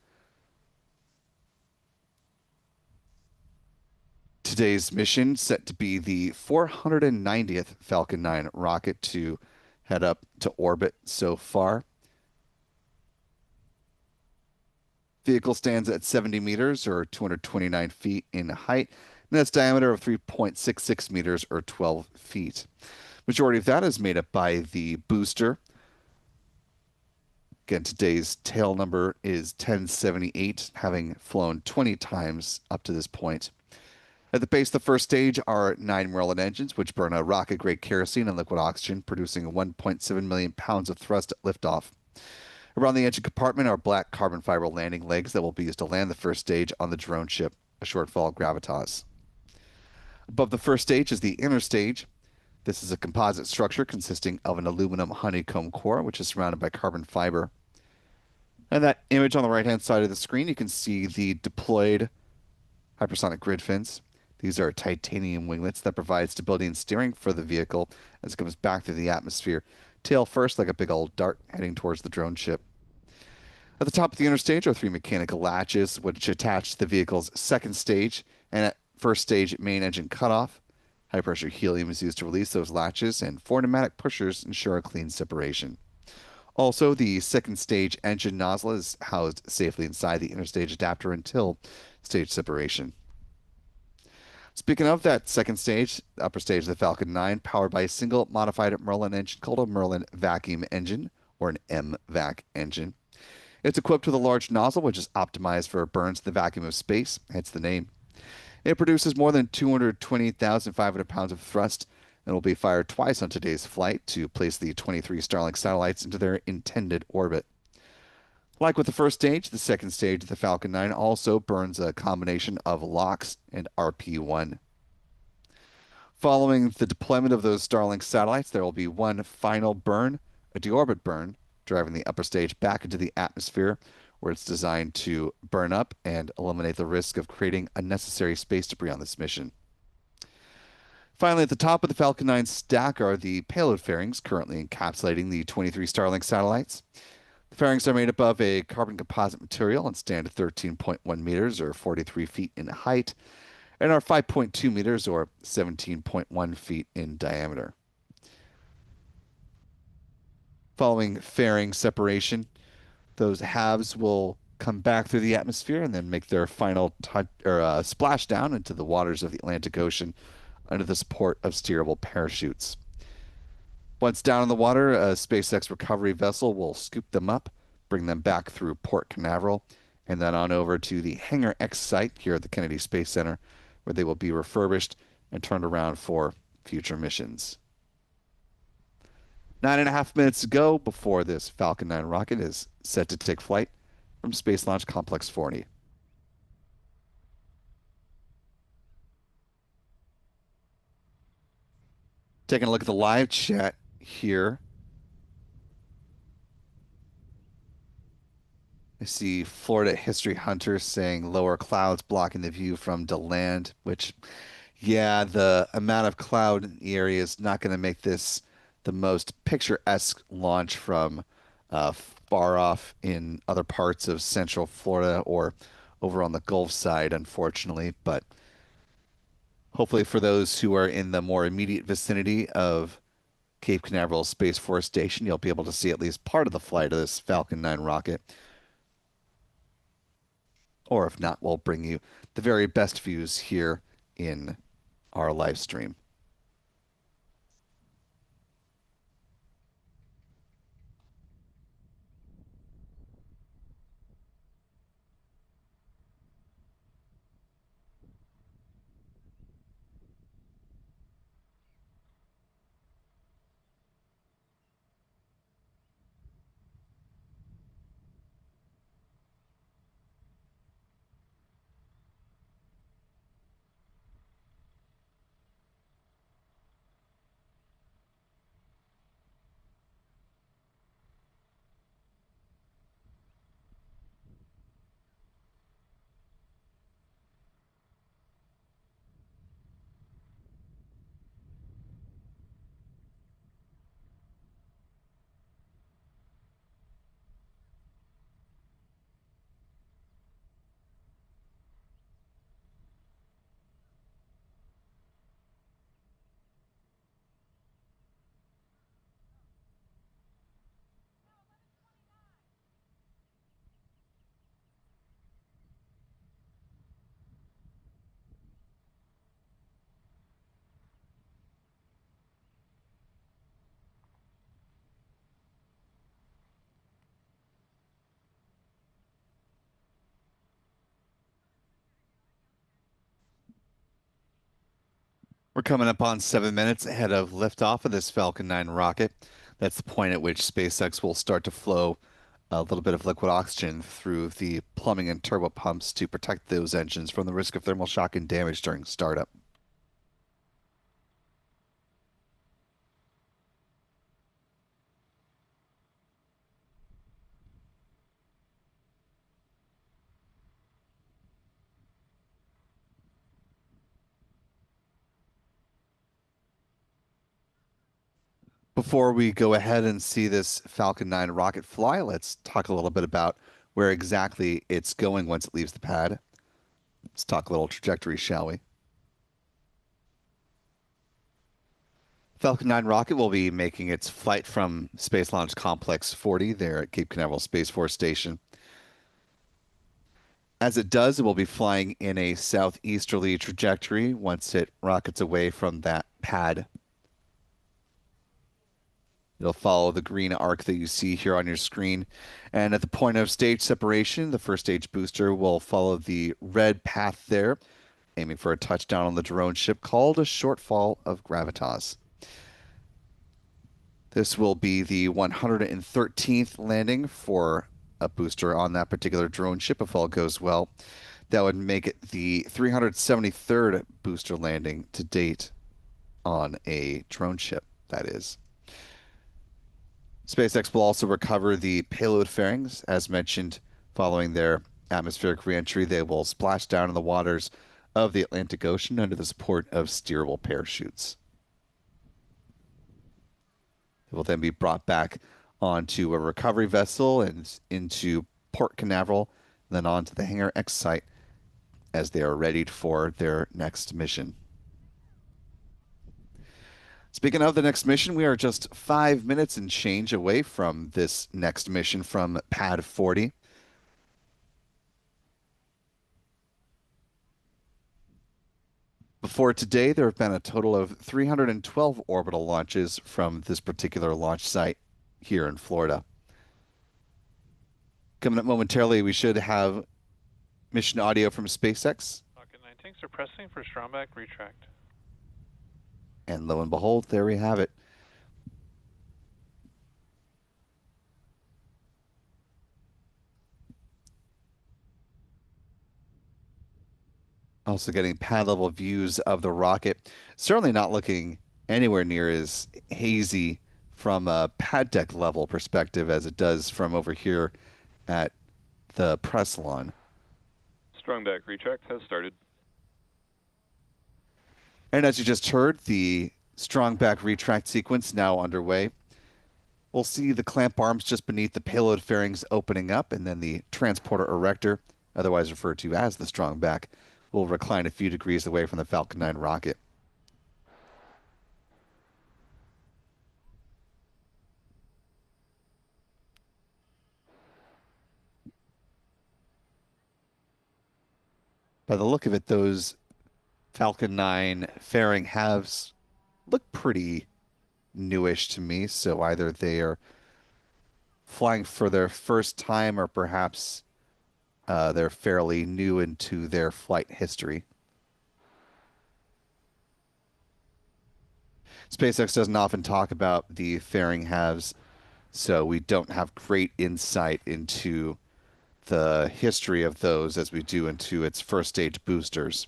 Today's mission set to be the 490th Falcon 9 rocket to head up to orbit so far. Vehicle stands at 70 meters or 229 feet in height, and its diameter of 3.66 meters or 12 feet. Majority of that is made up by the booster. Again, today's tail number is 1078, having flown 20 times up to this point. At the base of the first stage are 9 Merlin engines, which burn a rocket-grade kerosene and liquid oxygen, producing 1.7 million pounds of thrust at liftoff. Around the engine compartment are black carbon fiber landing legs that will be used to land the first stage on the drone ship, A Shortfall of Gravitas. Above the first stage is the inner stage. This is a composite structure consisting of an aluminum honeycomb core, which is surrounded by carbon fiber. And that image on the right-hand side of the screen, you can see the deployed hypersonic grid fins. These are titanium winglets that provide stability and steering for the vehicle as it comes back through the atmosphere. Tail first, like a big old dart heading towards the drone ship. At the top of the inner stage are 3 mechanical latches, which attach to the vehicle's second stage, and at first stage main engine cutoff. High-pressure helium is used to release those latches, and 4 pneumatic pushers ensure a clean separation. Also, the second stage engine nozzle is housed safely inside the inner stage adapter until stage separation. Speaking of that second stage, the upper stage of the Falcon 9, powered by a single modified Merlin engine called a Merlin vacuum engine, or an MVac engine. It's equipped with a large nozzle, which is optimized for burns in the vacuum of space, hence the name. It produces more than 220,500 pounds of thrust and will be fired twice on today's flight to place the 23 Starlink satellites into their intended orbit. Like with the first stage, the second stage of the Falcon 9 also burns a combination of LOX and RP-1. Following the deployment of those Starlink satellites, there will be one final burn, a deorbit burn, driving the upper stage back into the atmosphere, where it's designed to burn up and eliminate the risk of creating unnecessary space debris on this mission. Finally, at the top of the Falcon 9 stack are the payload fairings, currently encapsulating the 23 Starlink satellites. The fairings are made up of a carbon composite material and stand at 13.1 meters or 43 feet in height. and are 5.2 meters or 17.1 feet in diameter. Following fairing separation, those halves will come back through the atmosphere and then make their final touch or splash down into the waters of the Atlantic Ocean under the support of steerable parachutes. Once down in the water, a SpaceX recovery vessel will scoop them up, bring them back through Port Canaveral, and then on over to the Hangar X site here at the Kennedy Space Center, where they will be refurbished and turned around for future missions. 9.5 minutes to go before this Falcon 9 rocket is set to take flight from Space Launch Complex 40. Taking a look at the live chat here, I see Florida History Hunter saying lower clouds blocking the view from DeLand, which, yeah, the amount of cloud in the area is not going to make this the most picturesque launch from far off in other parts of Central Florida or over on the Gulf side, unfortunately. But hopefully, for those who are in the more immediate vicinity of Cape Canaveral Space Force Station, you'll be able to see at least part of the flight of this Falcon 9 rocket. Or if not, we'll bring you the very best views here in our live stream. We're coming up on 7 minutes ahead of liftoff of this Falcon 9 rocket. That's the point at which SpaceX will start to flow a little bit of liquid oxygen through the plumbing and turbo pumps to protect those engines from the risk of thermal shock and damage during startup. Before we go ahead and see this Falcon 9 rocket fly, let's talk a little bit about where exactly it's going once it leaves the pad. Let's talk a little trajectory, shall we? Falcon 9 rocket will be making its flight from Space Launch Complex 40 there at Cape Canaveral Space Force Station. As it does, it will be flying in a southeasterly trajectory once it rockets away from that pad. It'll follow the green arc that you see here on your screen. And at the point of stage separation, the first stage booster will follow the red path there, aiming for a touchdown on the drone ship called A Shortfall of Gravitas. This will be the 113th landing for a booster on that particular drone ship if all goes well. That would make it the 373rd booster landing to date on a drone ship, that is. SpaceX will also recover the payload fairings. As mentioned, following their atmospheric reentry, they will splash down in the waters of the Atlantic Ocean under the support of steerable parachutes. It will then be brought back onto a recovery vessel and into Port Canaveral, then onto the Hangar X site as they are readied for their next mission. Speaking of the next mission, we are just 5 minutes and change away from this next mission from Pad 40. Before today, there have been a total of 312 orbital launches from this particular launch site here in Florida. Coming up momentarily, we should have mission audio from SpaceX. Falcon 9 tanks are pressing for strongback retract. And lo and behold, there we have it. Also getting pad level views of the rocket. Certainly not looking anywhere near as hazy from a pad deck level perspective as it does from over here at the press lawn. Strongback retract has started. And as you just heard, the strongback retract sequence now underway. We'll see the clamp arms just beneath the payload fairings opening up, and then the transporter erector, otherwise referred to as the strongback, will recline a few degrees away from the Falcon 9 rocket. By the look of it, those Falcon 9 fairing halves look pretty newish to me, so either they are flying for their first time or perhaps they're fairly new into their flight history. SpaceX doesn't often talk about the fairing halves, so we don't have great insight into the history of those as we do into its first stage boosters.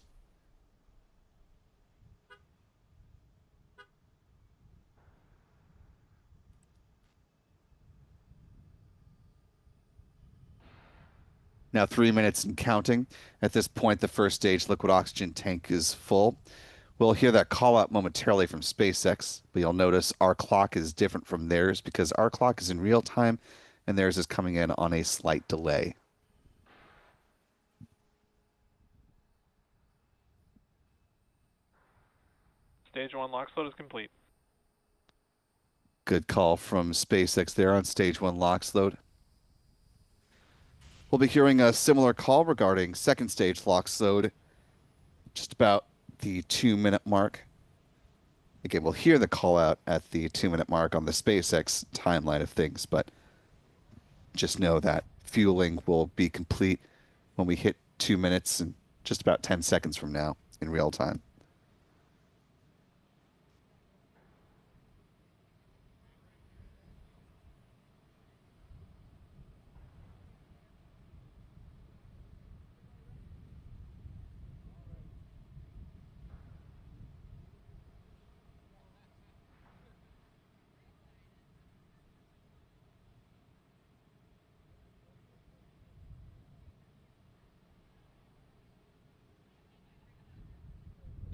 Now 3 minutes and counting. At this point, the first stage liquid oxygen tank is full. We'll hear that call out momentarily from SpaceX, but you'll notice our clock is different from theirs because our clock is in real time and theirs is coming in on a slight delay. Stage 1 LOX load is complete. Good call from SpaceX there on stage 1 LOX load. We'll be hearing a similar call regarding second stage LOX load just about the 2-minute mark. Again, we'll hear the call out at the 2-minute mark on the SpaceX timeline of things, but just know that fueling will be complete when we hit 2 minutes and just about 10 seconds from now in real time.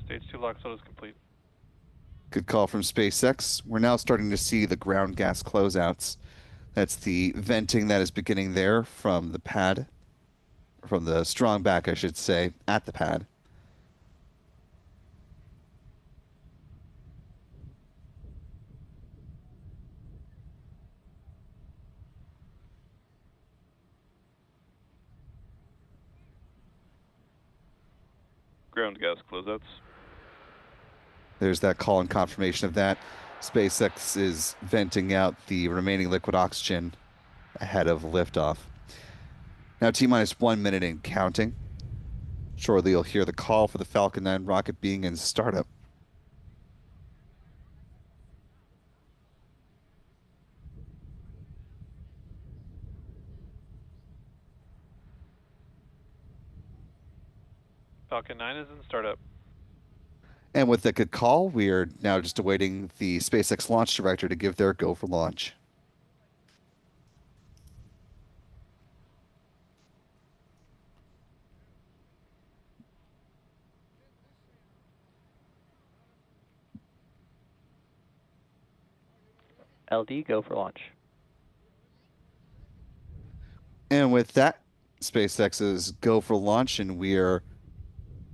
Stage 2 LOX load is complete. Good call from SpaceX. We're now starting to see the ground gas closeouts. That's the venting that is beginning there from the pad, from the strong back, I should say, at the pad. Ground gas closeouts. There's that call and confirmation of that. SpaceX is venting out the remaining liquid oxygen ahead of liftoff. Now T-minus 1 minute and counting. Shortly you'll hear the call for the Falcon 9 rocket being in startup. Falcon 9 is in startup. And with that good call, we are now just awaiting the SpaceX launch director to give their go for launch. LD, go for launch. And with that, SpaceX's go for launch, and we are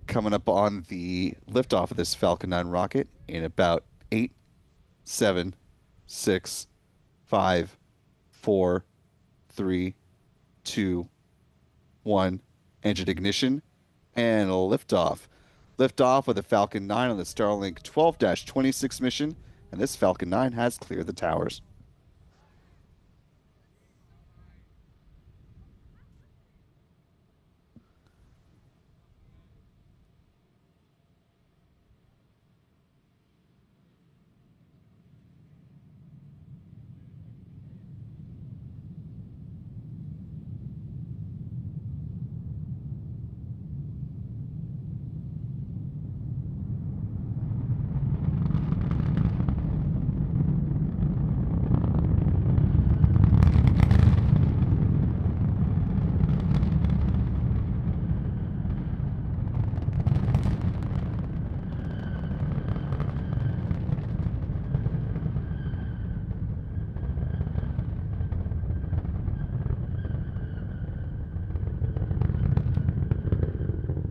Coming up on the liftoff of this Falcon 9 rocket in about 8, 7, 6, 5, 4, 3, 2, 1. Engine ignition and liftoff. Liftoff with the Falcon 9 on the Starlink 12-26 mission, and this Falcon 9 has cleared the towers.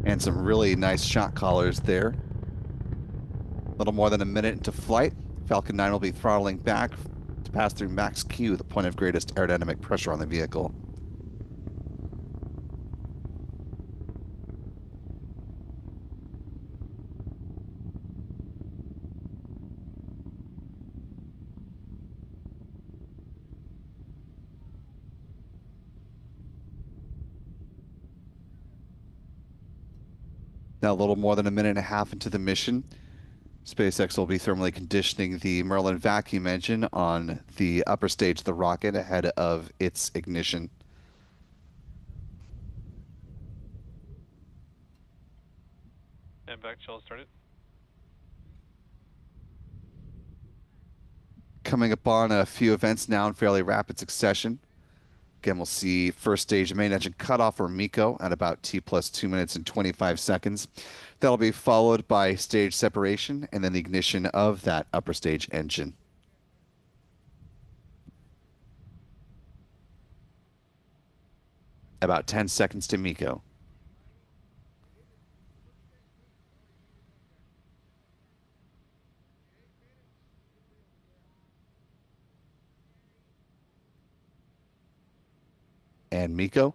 And some really nice shot callers there. A little more than a minute into flight, Falcon 9 will be throttling back to pass through max Q, the point of greatest aerodynamic pressure on the vehicle. Now a little more than a minute and a half into the mission, SpaceX will be thermally conditioning the Merlin vacuum engine on the upper stage of the rocket ahead of its ignition. And back shell started. Coming upon a few events now in fairly rapid succession. Again, we'll see first stage main engine cutoff, or MECO, at about T plus 2 minutes and 25 seconds. That'll be followed by stage separation and then the ignition of that upper stage engine. About 10 seconds to MECO. And MECO.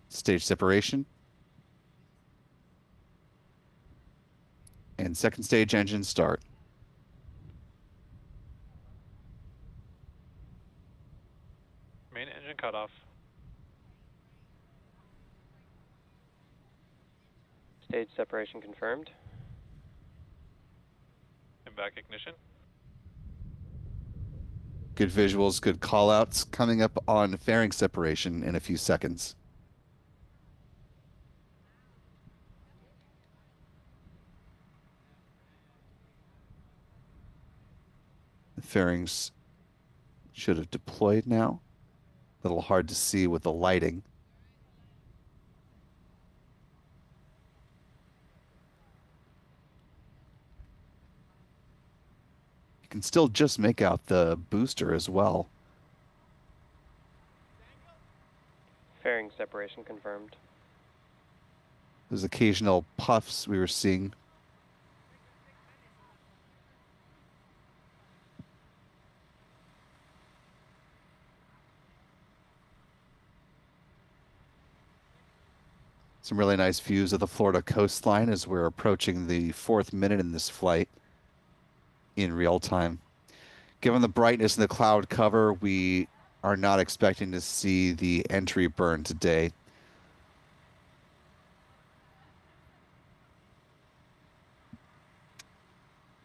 Stage separation. And second stage engine start. Main engine cutoff. Stage separation confirmed. And back ignition. Good visuals, good callouts. Coming up on fairing separation in a few seconds. The fairings should have deployed now. A little hard to see with the lighting. You can still just make out the booster as well. Fairing separation confirmed. Those occasional puffs we were seeing. Some really nice views of the Florida coastline as we're approaching the 4th minute in this flight in real time. Given the brightness in the cloud cover, we are not expecting to see the entry burn today.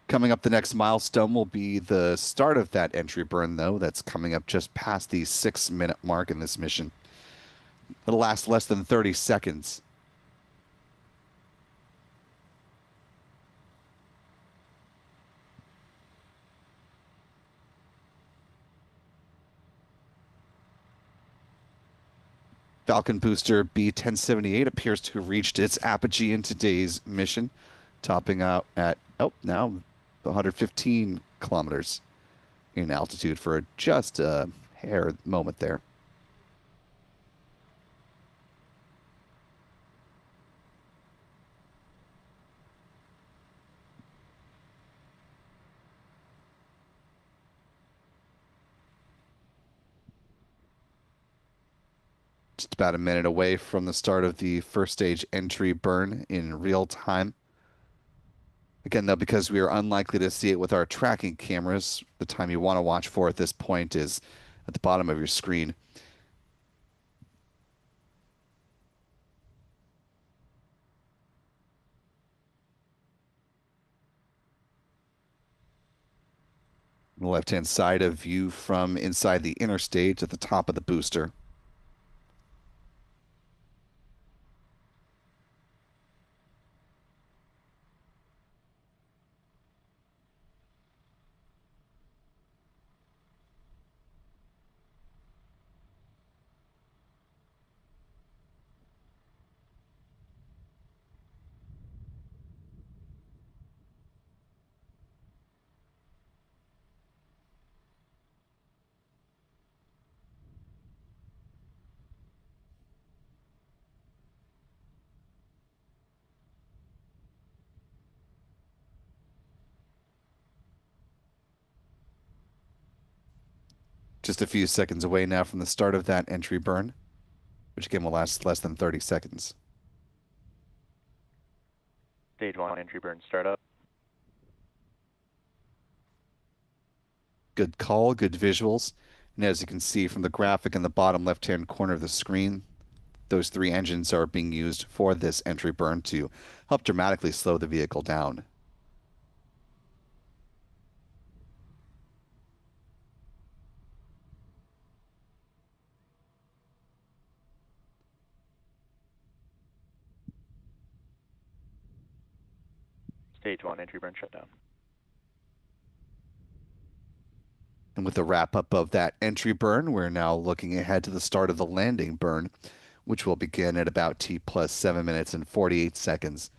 Coming up, the next milestone will be the start of that entry burn, though. That's coming up just past the 6-minute mark in this mission. It'll last less than 30 seconds. Falcon booster B1078 appears to have reached its apogee in today's mission, topping out at, now 115 kilometers in altitude for just a hair moment there. Just about a minute away from the start of the first stage entry burn in real time. Again, though, because we are unlikely to see it with our tracking cameras, the time you want to watch for at this point is at the bottom of your screen. On the left-hand side, a view from inside the inner stage at the top of the booster. Just a few seconds away now from the start of that entry burn, which again will last less than 30 seconds. Stage 1 entry burn startup. Good call, good visuals. And as you can see from the graphic in the bottom left-hand corner of the screen, those 3 engines are being used for this entry burn to help dramatically slow the vehicle down. Stage 1 entry burn shutdown. And with the wrap up of that entry burn, we're now looking ahead to the start of the landing burn, which will begin at about T plus 7 minutes and 48 seconds.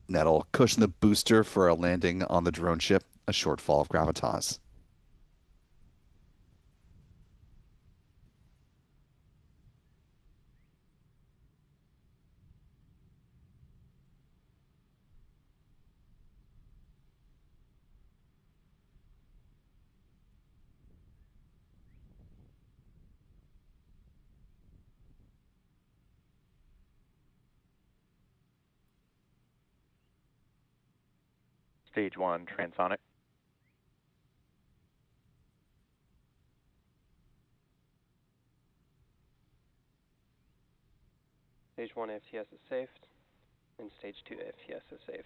And that'll cushion the booster for a landing on the drone ship, A Shortfall of Gravitas. Stage 1 transonic. Stage 1 FTS is saved, and Stage 2 FTS is saved.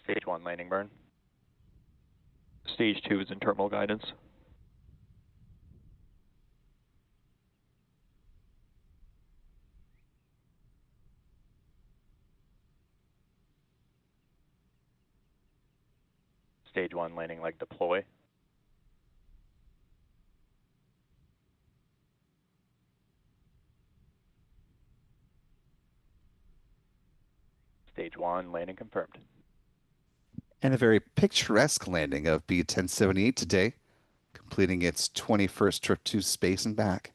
Stage 1 landing burn. Stage 2 is in terminal guidance. Stage 1 landing leg deploy. Stage 1 landing confirmed. And a very picturesque landing of B-1078 today, completing its 21st trip to space and back.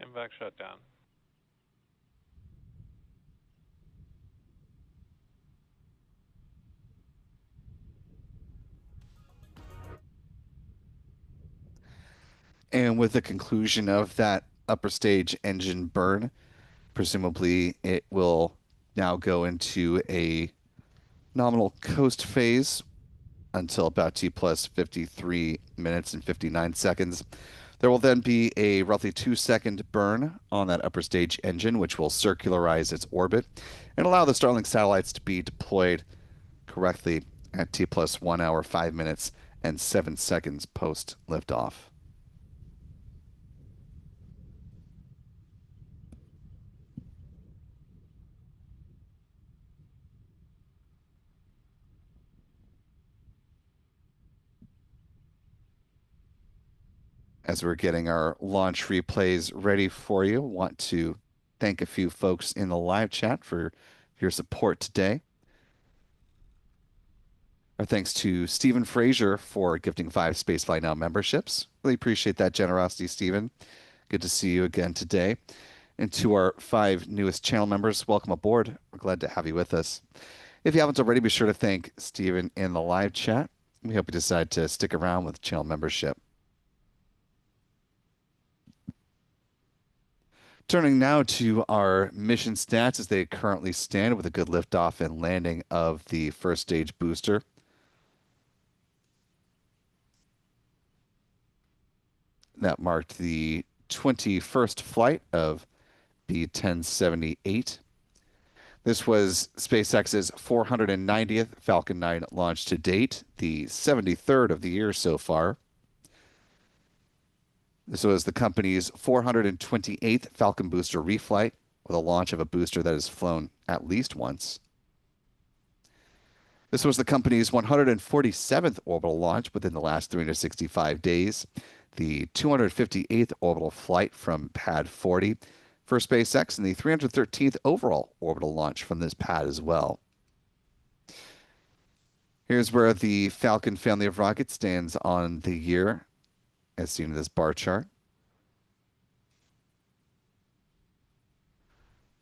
MVAC shutdown. And with the conclusion of that upper stage engine burn, presumably it will now go into a nominal coast phase until about T plus 53 minutes and 59 seconds. There will then be a roughly 2-second burn on that upper stage engine, which will circularize its orbit and allow the Starlink satellites to be deployed correctly at T plus 1 hour, 5 minutes, and 7 seconds post liftoff. As we're getting our launch replays ready for you, want to thank a few folks in the live chat for your support today. Our thanks to Stephen Frazier for gifting 5 Spaceflight Now memberships. Really appreciate that generosity, Stephen. Good to see you again today. And to our 5 newest channel members, welcome aboard. We're glad to have you with us. If you haven't already, be sure to thank Stephen in the live chat. We hope you decide to stick around with channel membership. Turning now to our mission stats as they currently stand with a good liftoff and landing of the first stage booster. That marked the 21st flight of B-1078. This was SpaceX's 490th Falcon 9 launch to date, the 73rd of the year so far. This was the company's 428th Falcon booster reflight, with a launch of a booster that has flown at least once. This was the company's 147th orbital launch within the last 365 days, the 258th orbital flight from Pad 40 for SpaceX, and the 313th overall orbital launch from this pad as well. Here's where the Falcon family of rockets stands on the year, as seen in this bar chart.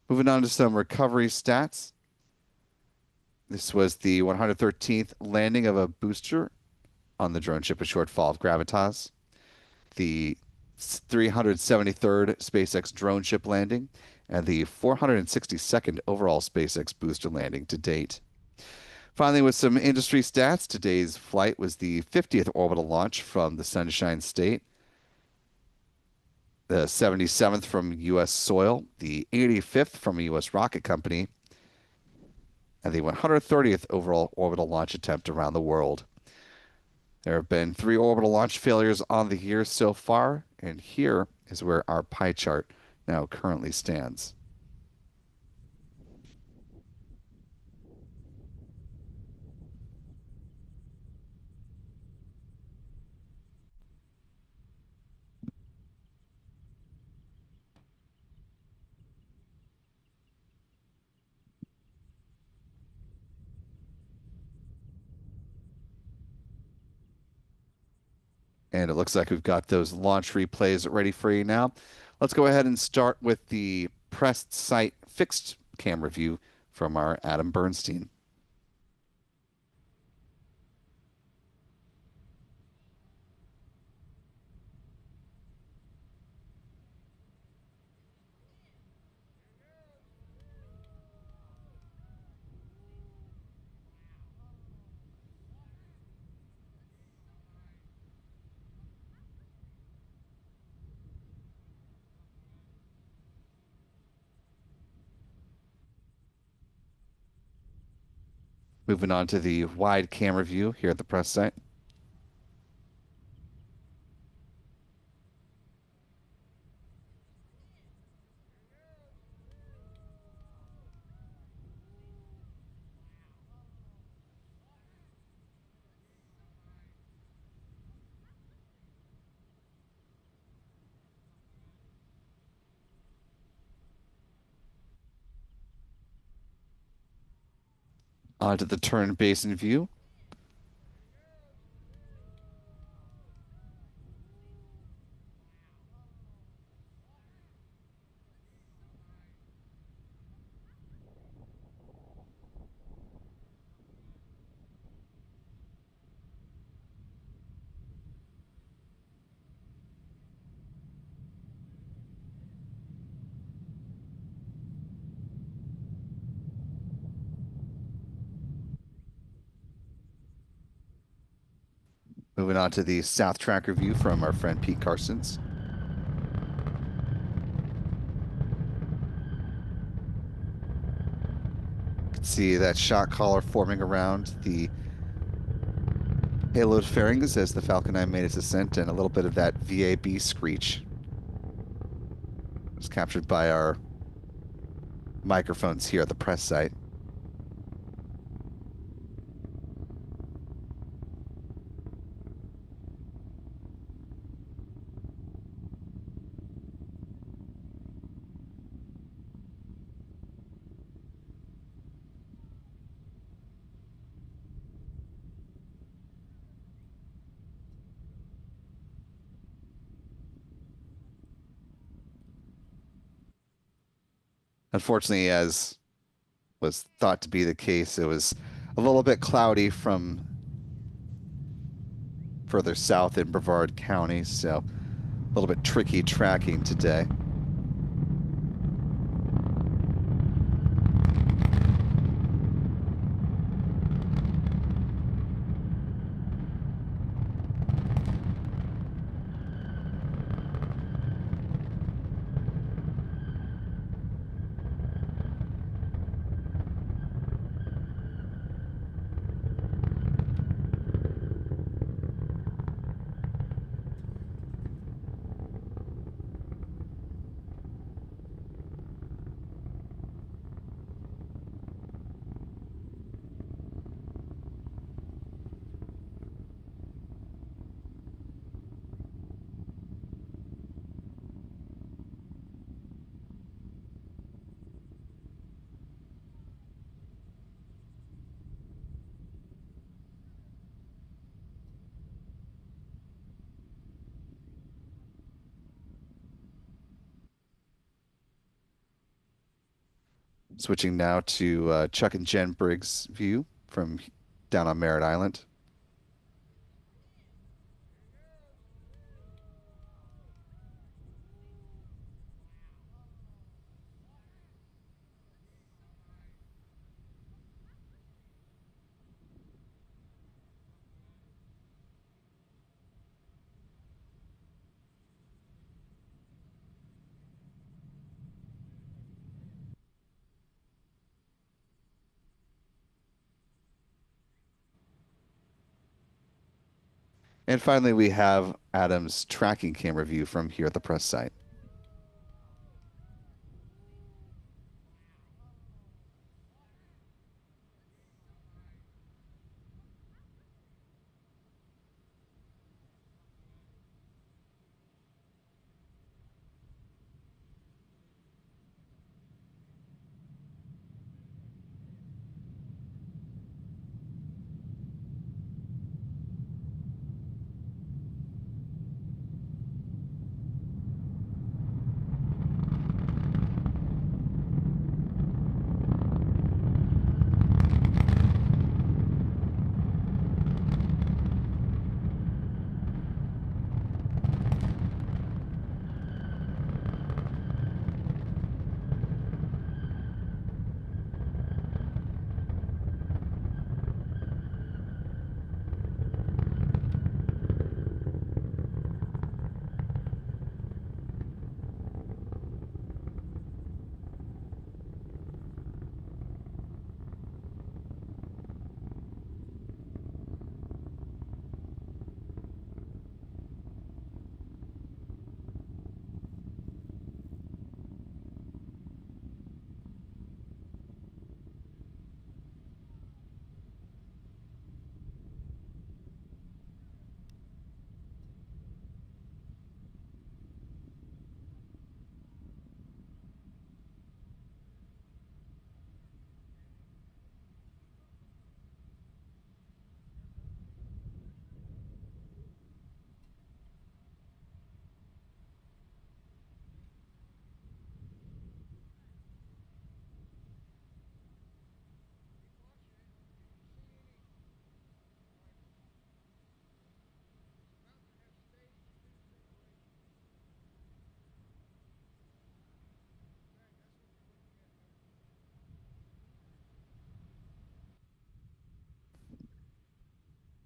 Moving on to some recovery stats. This was the 113th landing of a booster on the drone ship A Shortfall of Gravitas, the 373rd SpaceX drone ship landing, and the 462nd overall SpaceX booster landing to date. Finally, with some industry stats, today's flight was the 50th orbital launch from the Sunshine State, the 77th from U.S. soil, the 85th from a U.S. rocket company, and the 130th overall orbital launch attempt around the world. There have been 3 orbital launch failures on the year so far, and here is where our pie chart now currently stands. And it looks like we've got those launch replays ready for you now. Let's go ahead and start with the pressed site fixed camera view from our Adam Bernstein. Moving on to the wide camera view here at the press site. Onto the turn basin view. Moving on to the south tracker view from our friend Pete Carsons. You can see that shot collar forming around the payload fairings as the Falcon 9 made its ascent, and a little bit of that VAB screech was captured by our microphones here at the press site. Unfortunately, as was thought to be the case, it was a little bit cloudy from further south in Brevard County, so a little bit tricky tracking today. Switching now to Chuck and Jen Briggs' view from down on Merritt Island. And finally, we have Adam's tracking camera view from here at the press site.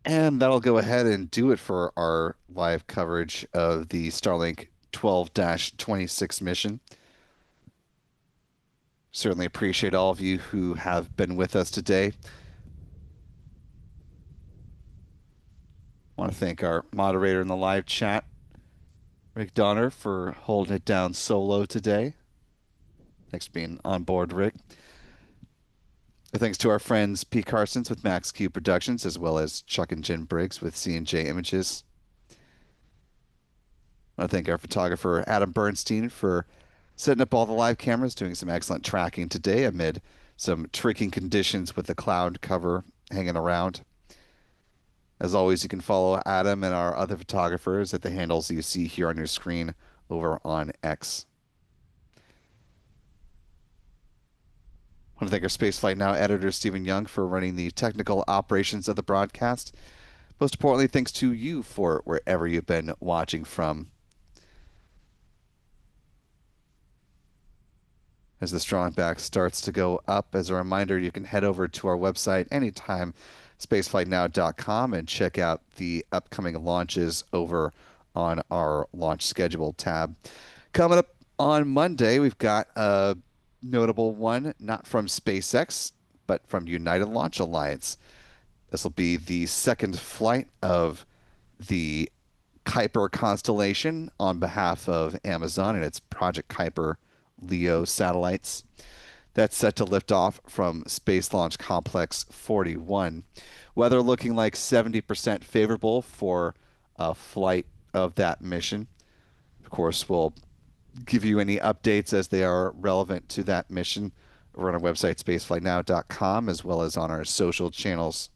And that'll go ahead and do it for our live coverage of the Starlink 12-26 mission. Certainly appreciate all of you who have been with us today. Want to thank our moderator in the live chat, Rick Donner, for holding it down solo today. Thanks for being on board, Rick. Thanks to our friends Pete Carsons with Max Q Productions, as well as Chuck and Jen Briggs with C&J Images. I want to thank our photographer Adam Bernstein for setting up all the live cameras, doing some excellent tracking today amid some tricky conditions with the cloud cover hanging around. As always, you can follow Adam and our other photographers at the handles you see here on your screen over on X. I want to thank our Spaceflight Now editor, Stephen Young, for running the technical operations of the broadcast. Most importantly, thanks to you for wherever you've been watching from. As the strong back starts to go up, as a reminder, you can head over to our website anytime, spaceflightnow.com, and check out the upcoming launches over on our launch schedule tab. Coming up on Monday, we've got a notable one, not from SpaceX, but from United Launch Alliance. This will be the second flight of the Kuiper constellation on behalf of Amazon and its Project Kuiper LEO satellites. That's set to lift off from Space Launch Complex 41. Weather looking like 70% favorable for a flight of that mission. Of course, we'll give you any updates as they are relevant to that mission over on our website, spaceflightnow.com, as well as on our social channels.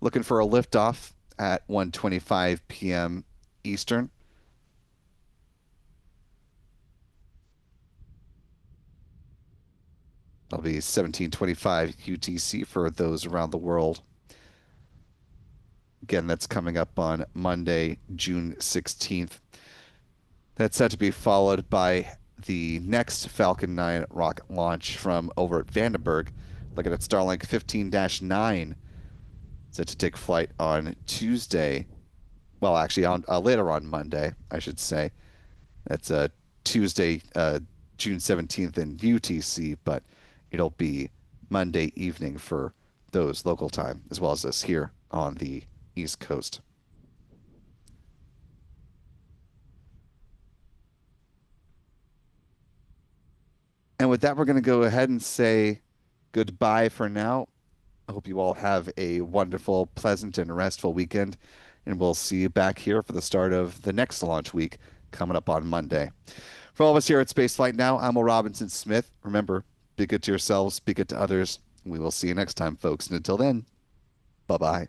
Looking for a liftoff at 1:25 p.m. Eastern. That'll be 1725 UTC for those around the world. Again, that's coming up on Monday, June 16th. That's set to be followed by the next Falcon 9 rocket launch from over at Vandenberg. Looking at Starlink 15-9. Set to take flight on Tuesday. Well, actually, on later on Monday, I should say. That's Tuesday, June 17th in UTC, but it'll be Monday evening for those local time, as well as us here on the East Coast. And with that, we're going to go ahead and say goodbye for now. I hope you all have a wonderful, pleasant, and restful weekend. And we'll see you back here for the start of the next launch week coming up on Monday. For all of us here at Spaceflight Now, I'm Will Robinson Smith. Remember, be good to yourselves, be good to others. We will see you next time, folks. And until then, bye-bye.